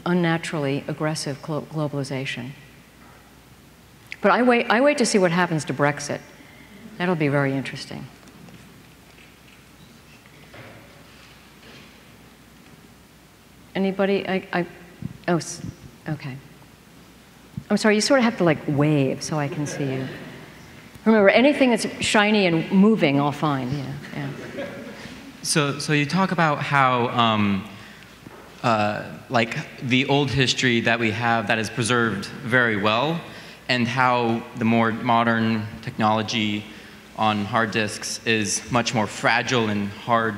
unnaturally aggressive globalization. But I wait to see what happens to Brexit. That'll be very interesting. Anybody? Oh, okay. I'm sorry, you sort of have to like wave so I can see you. Remember, anything that's shiny and moving, I'll find, yeah. So you talk about how, like the old history that we have that is preserved very well, and how the more modern technology on hard disks is much more fragile and hard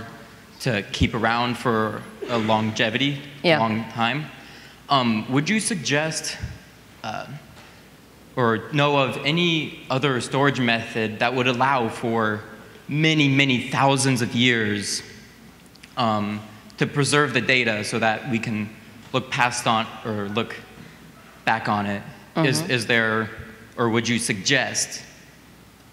to keep around for a longevity, long time. Would you suggest or know of any other storage method that would allow for many, many thousands of years to preserve the data so that we can look past on or look back on it? Mm-hmm. Is there, or would you suggest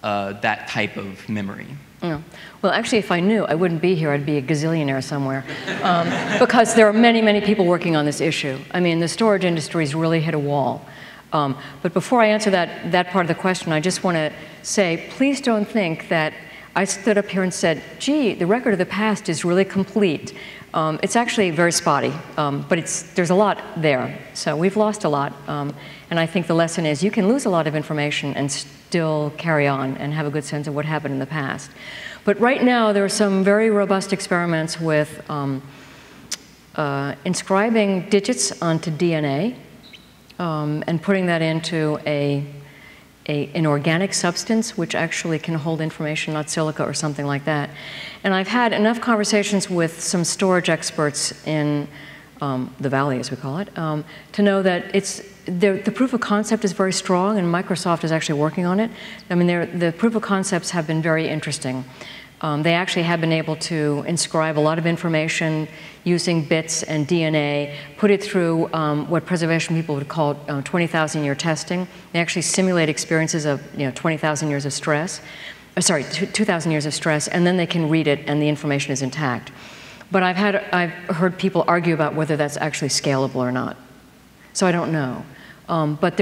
that type of memory? Yeah. Well, actually, if I knew, I wouldn't be here. I'd be a gazillionaire somewhere. Because there are many, many people working on this issue. I mean, the storage industry's really hit a wall. But before I answer that part of the question, I just want to say, please don't think that I stood up here and said, gee, the record of the past is really complete. It's actually very spotty, but there's a lot there. So we've lost a lot. And I think the lesson is you can lose a lot of information and still carry on and have a good sense of what happened in the past. But right now, there are some very robust experiments with inscribing digits onto DNA and putting that into an organic substance which actually can hold information, not silica or something like that. And I've had enough conversations with some storage experts in the Valley, as we call it, to know that the proof of concept is very strong, and Microsoft is actually working on it. I mean, the proof of concepts have been very interesting. They actually have been able to inscribe a lot of information using bits and DNA, put it through what preservation people would call 20,000-year testing. They actually simulate experiences of 20,000 years of stress, 2,000 years of stress, and then they can read it and the information is intact. But I've heard people argue about whether that's actually scalable or not. So I don't know. But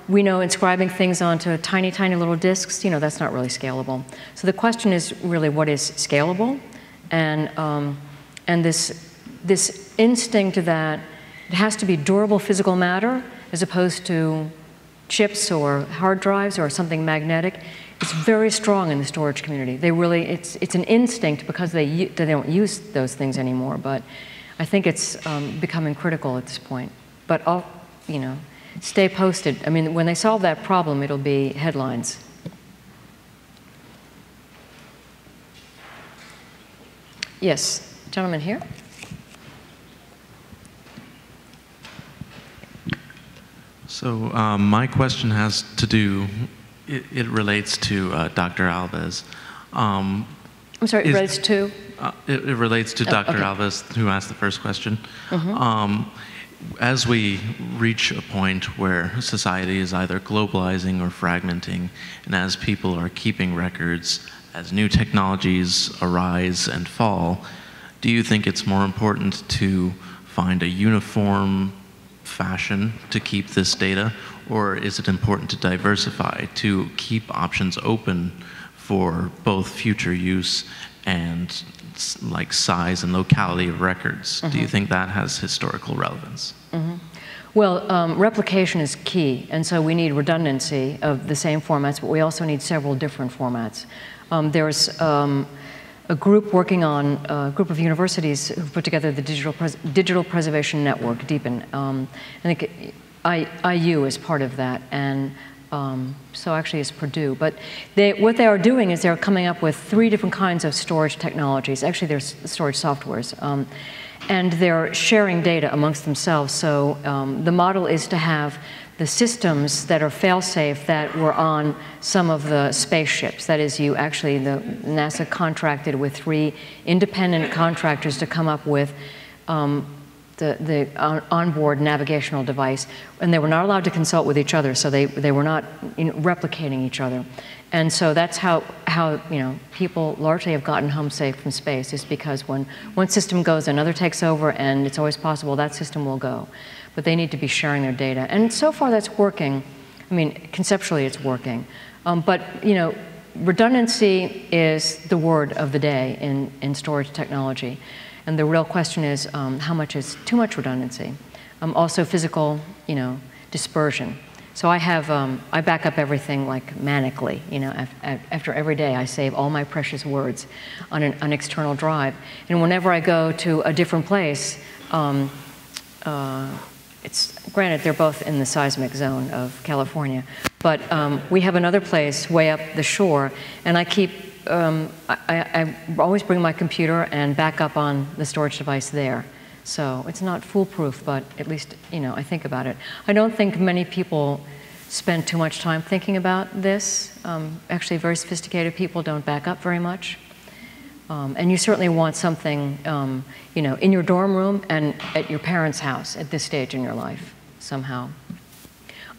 we know inscribing things onto tiny, tiny little disks, that's not really scalable. So the question is really what is scalable? And this instinct that it has to be durable physical matter as opposed to chips or hard drives or something magnetic. It's very strong in the storage community. It's an instinct because they don't use those things anymore, but I think it's becoming critical at this point. But stay posted. I mean, when they solve that problem, it'll be headlines. Yes, gentleman here. So my question has to do, it relates to Dr. Alves. I'm sorry, it relates to? It relates to Dr. Okay. Alves, who asked the first question. Mm-hmm. As we reach a point where society is either globalizing or fragmenting, and as people are keeping records, as new technologies arise and fall, do you think it's more important to find a uniform fashion to keep this data, or is it important to diversify, to keep options open for both future use and like size and locality of records? Mm-hmm. Do you think that has historical relevance? Mm-hmm. Well, replication is key, and so we need redundancy of the same formats, but we also need several different formats. There's a group working on, a group of universities who've put together the Digital Preservation Network, DEEPN. I think IU is part of that, and so actually is Purdue. But what they are doing is they're coming up with 3 different kinds of storage technologies. Actually, they're storage softwares. And they're sharing data amongst themselves. So the model is to have the systems that are fail-safe that were on some of the spaceships. That is, NASA contracted with 3 independent contractors to come up with the onboard navigational device, and they were not allowed to consult with each other, so they were not replicating each other. And so that's how people largely have gotten home safe from space, is because when one system goes, another takes over, and it's always possible that system will go. But they need to be sharing their data. And so far that's working. I mean, conceptually it's working. But redundancy is the word of the day in storage technology. And the real question is how much is too much redundancy? Also physical, dispersion. So I back up everything like manically. After every day I save all my precious words on an external drive. And whenever I go to a different place, granted they're both in the seismic zone of California, but we have another place way up the shore, and I always bring my computer and back up on the storage device there. So it's not foolproof, but at least, I think about it. I don't think many people spend too much time thinking about this. Actually, very sophisticated people don't back up very much. And you certainly want something, in your dorm room and at your parents' house at this stage in your life, somehow.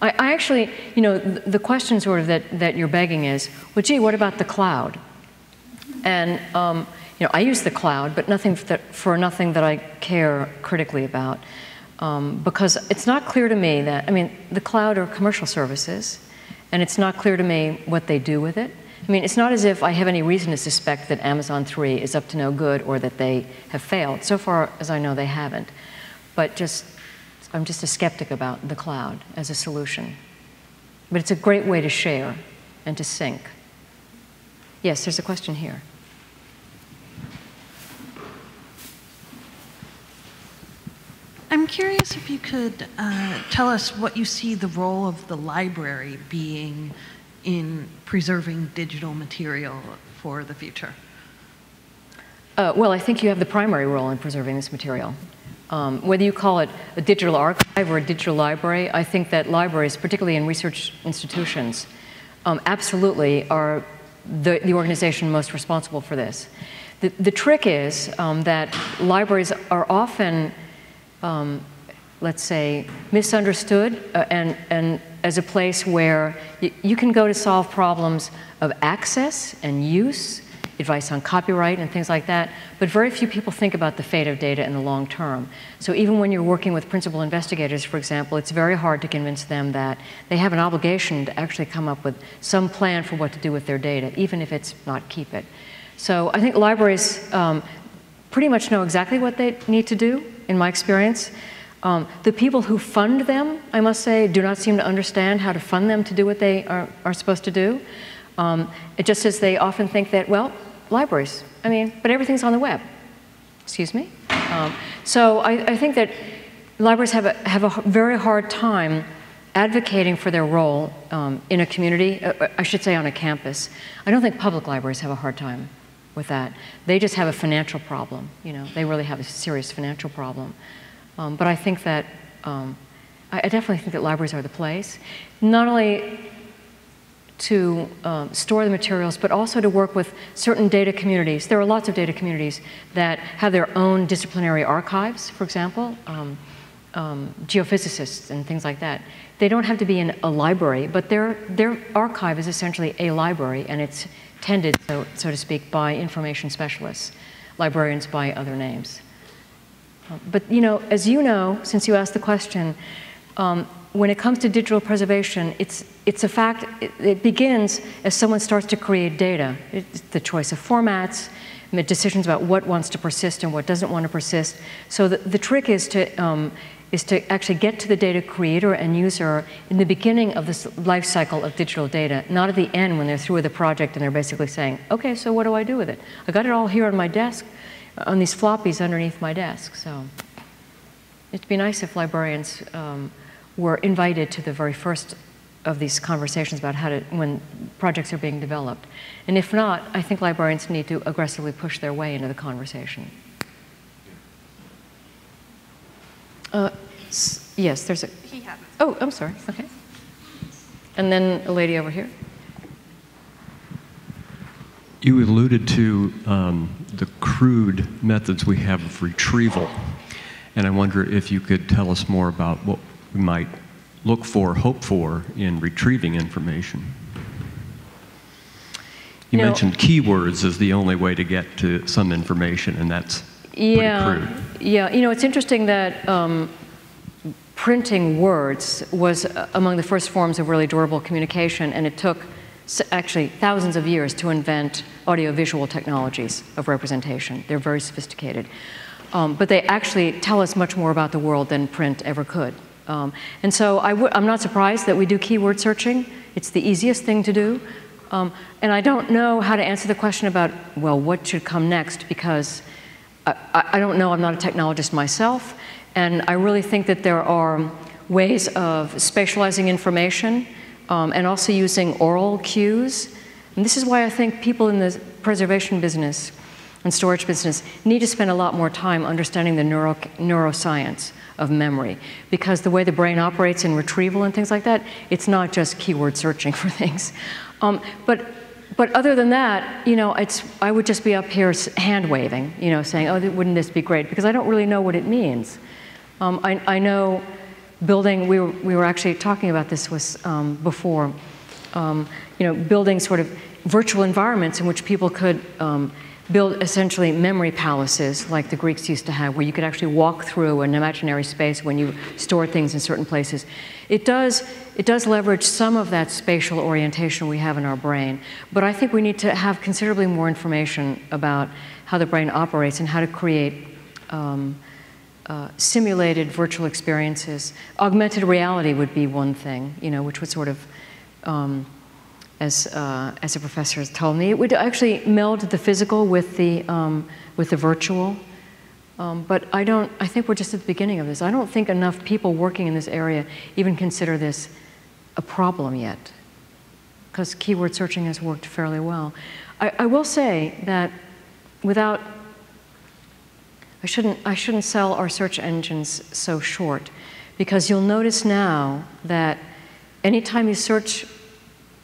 I actually, the question sort of that you're begging is, well, gee, what about the cloud? And I use the cloud, but for nothing that I care critically about, because it's not clear to me that, the cloud are commercial services, and it's not clear to me what they do with it. It's not as if I have any reason to suspect that Amazon 3 is up to no good or that they have failed. So far as I know, they haven't. But I'm just a skeptic about the cloud as a solution. But it's a great way to share and to sync. Yes, there's a question here. I'm curious if you could tell us what you see the role of the library being in preserving digital material for the future. Well, I think you have the primary role in preserving this material. Whether you call it a digital archive or a digital library, I think that libraries, particularly in research institutions, absolutely are the organization most responsible for this. The trick is that libraries are often, let's say, misunderstood and as a place where you can go to solve problems of access and use, advice on copyright and things like that, but very few people think about the fate of data in the long term. So even when you're working with principal investigators, for example, it's very hard to convince them that they have an obligation to actually come up with some plan for what to do with their data, even if it's not keep it. So I think libraries pretty much know exactly what they need to do, in my experience. The people who fund them, I must say, do not seem to understand how to fund them to do what they are supposed to do. It just as they often think that, well, libraries, but everything's on the web. Excuse me? So I think that libraries have a very hard time advocating for their role in a community, I should say on a campus. I don't think public libraries have a hard time with that. They just have a financial problem. They really have a serious financial problem. But I think that, I definitely think that libraries are the place, not only to store the materials, but also to work with certain data communities. There are lots of data communities that have their own disciplinary archives, for example, geophysicists and things like that. They don't have to be in a library, but their archive is essentially a library, and it's tended, so to speak, by information specialists, librarians by other names. But as you know, since you asked the question, when it comes to digital preservation, it's a fact. It begins as someone starts to create data. It's the choice of formats, the decisions about what wants to persist and what doesn't want to persist. So the trick is to is to actually get to the data creator and user in the beginning of this life cycle of digital data, not at the end when they're through with the project and they're basically saying, okay, so what do I do with it? I got it all here on my desk, on these floppies underneath my desk. So it'd be nice if librarians were invited to the very first of these conversations about how to, when projects are being developed. And if not, I think librarians need to aggressively push their way into the conversation. Yes, there's a... He hasn't. Oh, I'm sorry, okay. And then a lady over here. You alluded to the crude methods we have of retrieval. And I wonder if you could tell us more about what we might look for, hope for in retrieving information. You mentioned keywords as the only way to get to some information, and that's pretty crude. Yeah, you know, it's interesting that printing words was among the first forms of really durable communication, and it took actually thousands of years to invent audiovisual technologies of representation. They're very sophisticated. But they actually tell us much more about the world than print ever could. And so I'm not surprised that we do keyword searching. It's the easiest thing to do. And I don't know how to answer the question about, well, what should come next, because I don't know, I'm not a technologist myself, and I really think that there are ways of spatializing information and also using oral cues. And this is why I think people in the preservation business and storage business need to spend a lot more time understanding the neuroscience of memory, because the way the brain operates in retrieval and things like that, it's not just keyword searching for things. But other than that, you know, I would just be up here hand waving, you know, saying, oh, wouldn't this be great? Because I don't really know what it means. I know building, we were actually talking about this before, you know, building sort of virtual environments in which people could build essentially memory palaces like the Greeks used to have, where you could actually walk through an imaginary space when you store things in certain places. It does leverage some of that spatial orientation we have in our brain, but I think we need to have considerably more information about how the brain operates and how to create simulated virtual experiences. Augmented reality would be one thing, you know, which would sort of, as a professor has told me, it would actually meld the physical with the virtual. But I think we're just at the beginning of this. I don't think enough people working in this area even consider this a problem yet, because keyword searching has worked fairly well. I will say that without, I shouldn't sell our search engines so short, because you'll notice now that anytime you search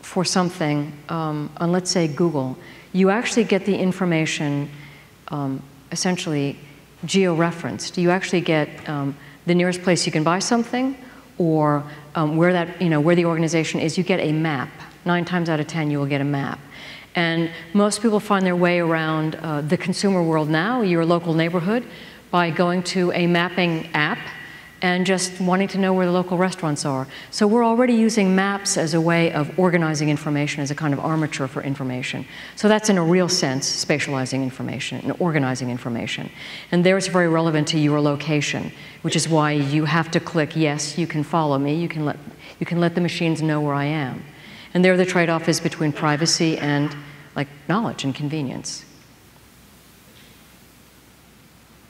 for something on, let's say, Google, you actually get the information essentially geo-referenced. You actually get the nearest place you can buy something, or where the organization is. You get a map. 9 times out of 10, you will get a map. And most people find their way around the consumer world now, your local neighborhood, by going to a mapping app and just wanting to know where the local restaurants are. So we're already using maps as a way of organizing information, as a kind of armature for information. So that's in a real sense spatializing information and organizing information. And there it's very relevant to your location, which is why you have to click, yes, you can follow me, you can let the machines know where I am. And there the trade-off is between privacy and like knowledge and convenience.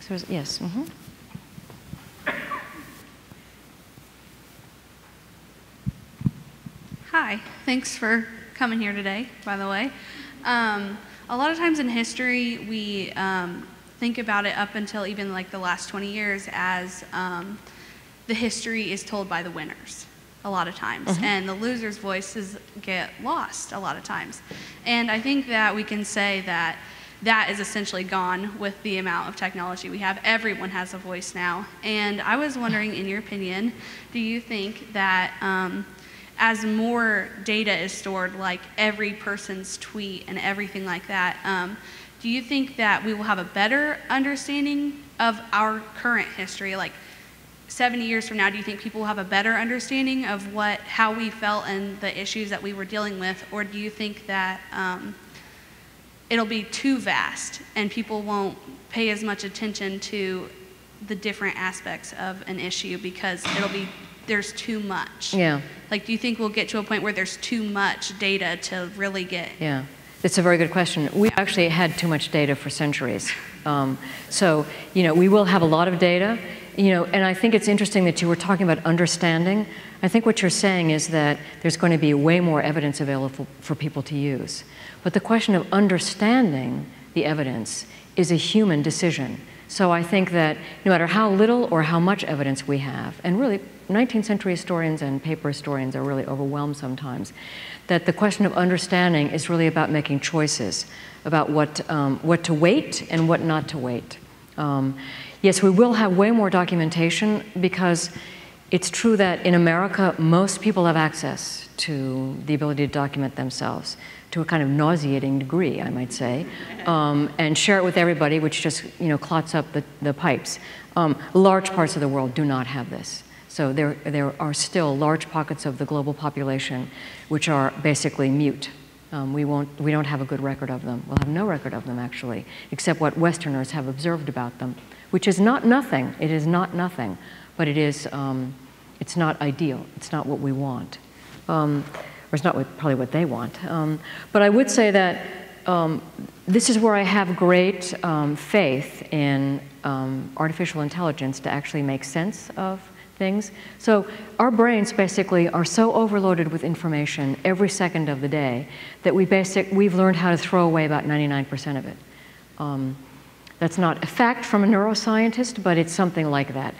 So yes. Mm-hmm. Hi, thanks for coming here today, by the way. A lot of times in history, we think about it up until even like the last 20 years as the history is told by the winners a lot of times, and the losers' voices get lost a lot of times. And I think that we can say that that is essentially gone with the amount of technology we have. Everyone has a voice now. And I was wondering, in your opinion, do you think that as more data is stored, like every person's tweet and everything like that, do you think that we will have a better understanding of our current history? Like 70 years from now, do you think people will have a better understanding of how we felt and the issues that we were dealing with? Or do you think that it'll be too vast and people won't pay as much attention to the different aspects of an issue because there's too much. Yeah. Like, do you think we'll get to a point where there's too much data to really get? Yeah, it's a very good question. We actually had too much data for centuries. So, we will have a lot of data, and I think it's interesting that you were talking about understanding. I think what you're saying is that there's going to be way more evidence available for people to use. But the question of understanding the evidence is a human decision. So I think that no matter how little or how much evidence we have, and really 19th century historians and paper historians are really overwhelmed sometimes, that the question of understanding is really about making choices, about what to weight and what not to weight. Yes, we will have way more documentation because it's true that in America, most people have access to the ability to document themselves to a kind of nauseating degree, I might say, and share it with everybody, which just clots up the pipes. Large parts of the world do not have this. So there are still large pockets of the global population which are basically mute. We don't have a good record of them. We'll have no record of them, actually, except what Westerners have observed about them, which is not nothing. It is not nothing, but it is, it's not ideal. It's not what we want. Or it's not probably what they want. But I would say that this is where I have great faith in artificial intelligence to actually make sense of things. So our brains basically are so overloaded with information every second of the day that we've learned how to throw away about 99% of it. That's not a fact from a neuroscientist, but it's something like that.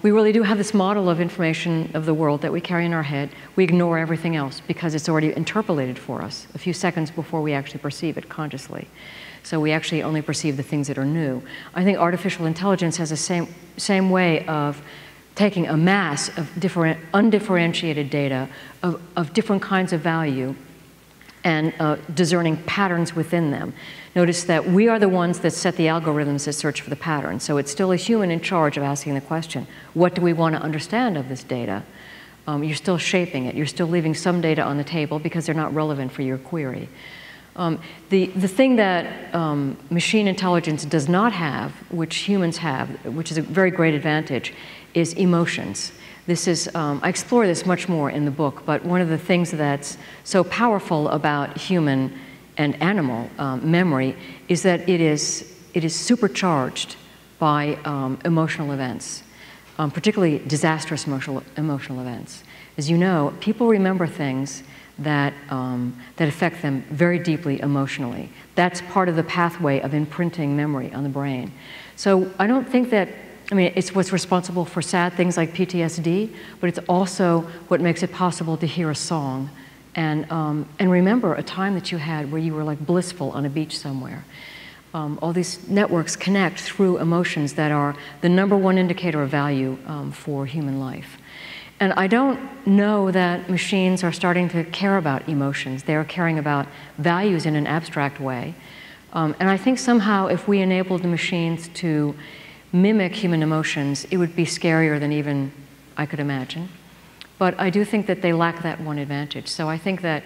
We really do have this model of information of the world that we carry in our head. We ignore everything else because it's already interpolated for us a few seconds before we actually perceive it consciously. So we actually only perceive the things that are new. I think artificial intelligence has the same way of taking a mass of undifferentiated data of different kinds of value and discerning patterns within them. Notice that we are the ones that set the algorithms that search for the pattern. So it's still a human in charge of asking the question, what do we want to understand of this data? You're still shaping it. You're still leaving some data on the table because they're not relevant for your query. The thing that machine intelligence does not have, which humans have, which is a very great advantage, is emotions. This is, I explore this much more in the book, but one of the things that's so powerful about human and animal memory is that it is supercharged by emotional events, particularly disastrous emotional events. As you know, people remember things that affect them very deeply emotionally. That's part of the pathway of imprinting memory on the brain. So I don't think that, it's what's responsible for sad things like PTSD, but it's also what makes it possible to hear a song and remember a time that you had where you were like blissful on a beach somewhere. All these networks connect through emotions that are the #1 indicator of value for human life. And I don't know that machines are starting to care about emotions. They're caring about values in an abstract way. And I think somehow if we enabled the machines to mimic human emotions, it would be scarier than even I could imagine. But I do think that they lack that one advantage. So I think that,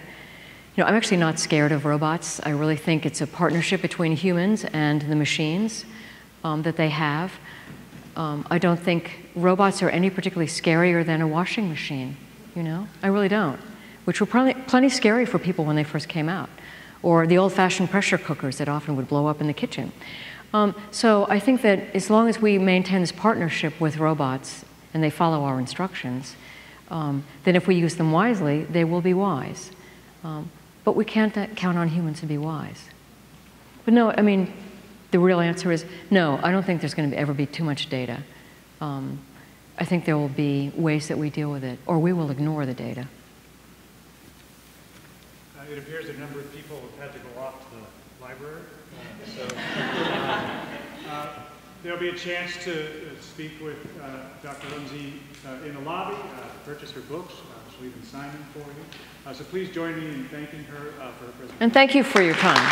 I'm actually not scared of robots. I really think it's a partnership between humans and the machines that they have. I don't think robots are any particularly scarier than a washing machine, I really don't, which were probably plenty scary for people when they first came out, or the old-fashioned pressure cookers that often would blow up in the kitchen. So I think that as long as we maintain this partnership with robots and they follow our instructions, then if we use them wisely, they will be wise. But we can't count on humans to be wise. But no, the real answer is no, I don't think there's going to ever be too much data. I think there will be ways that we deal with it, or we will ignore the data. It appears a number of people have had to go off to the library. There'll be a chance to speak with Dr. Rumsey in the lobby, purchase her books. She'll even sign them for you. So please join me in thanking her for her presentation. And thank you for your time.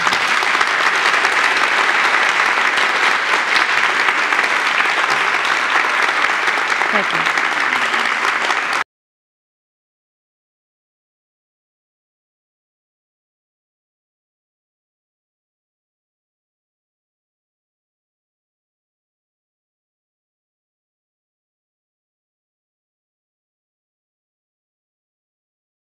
Thank you.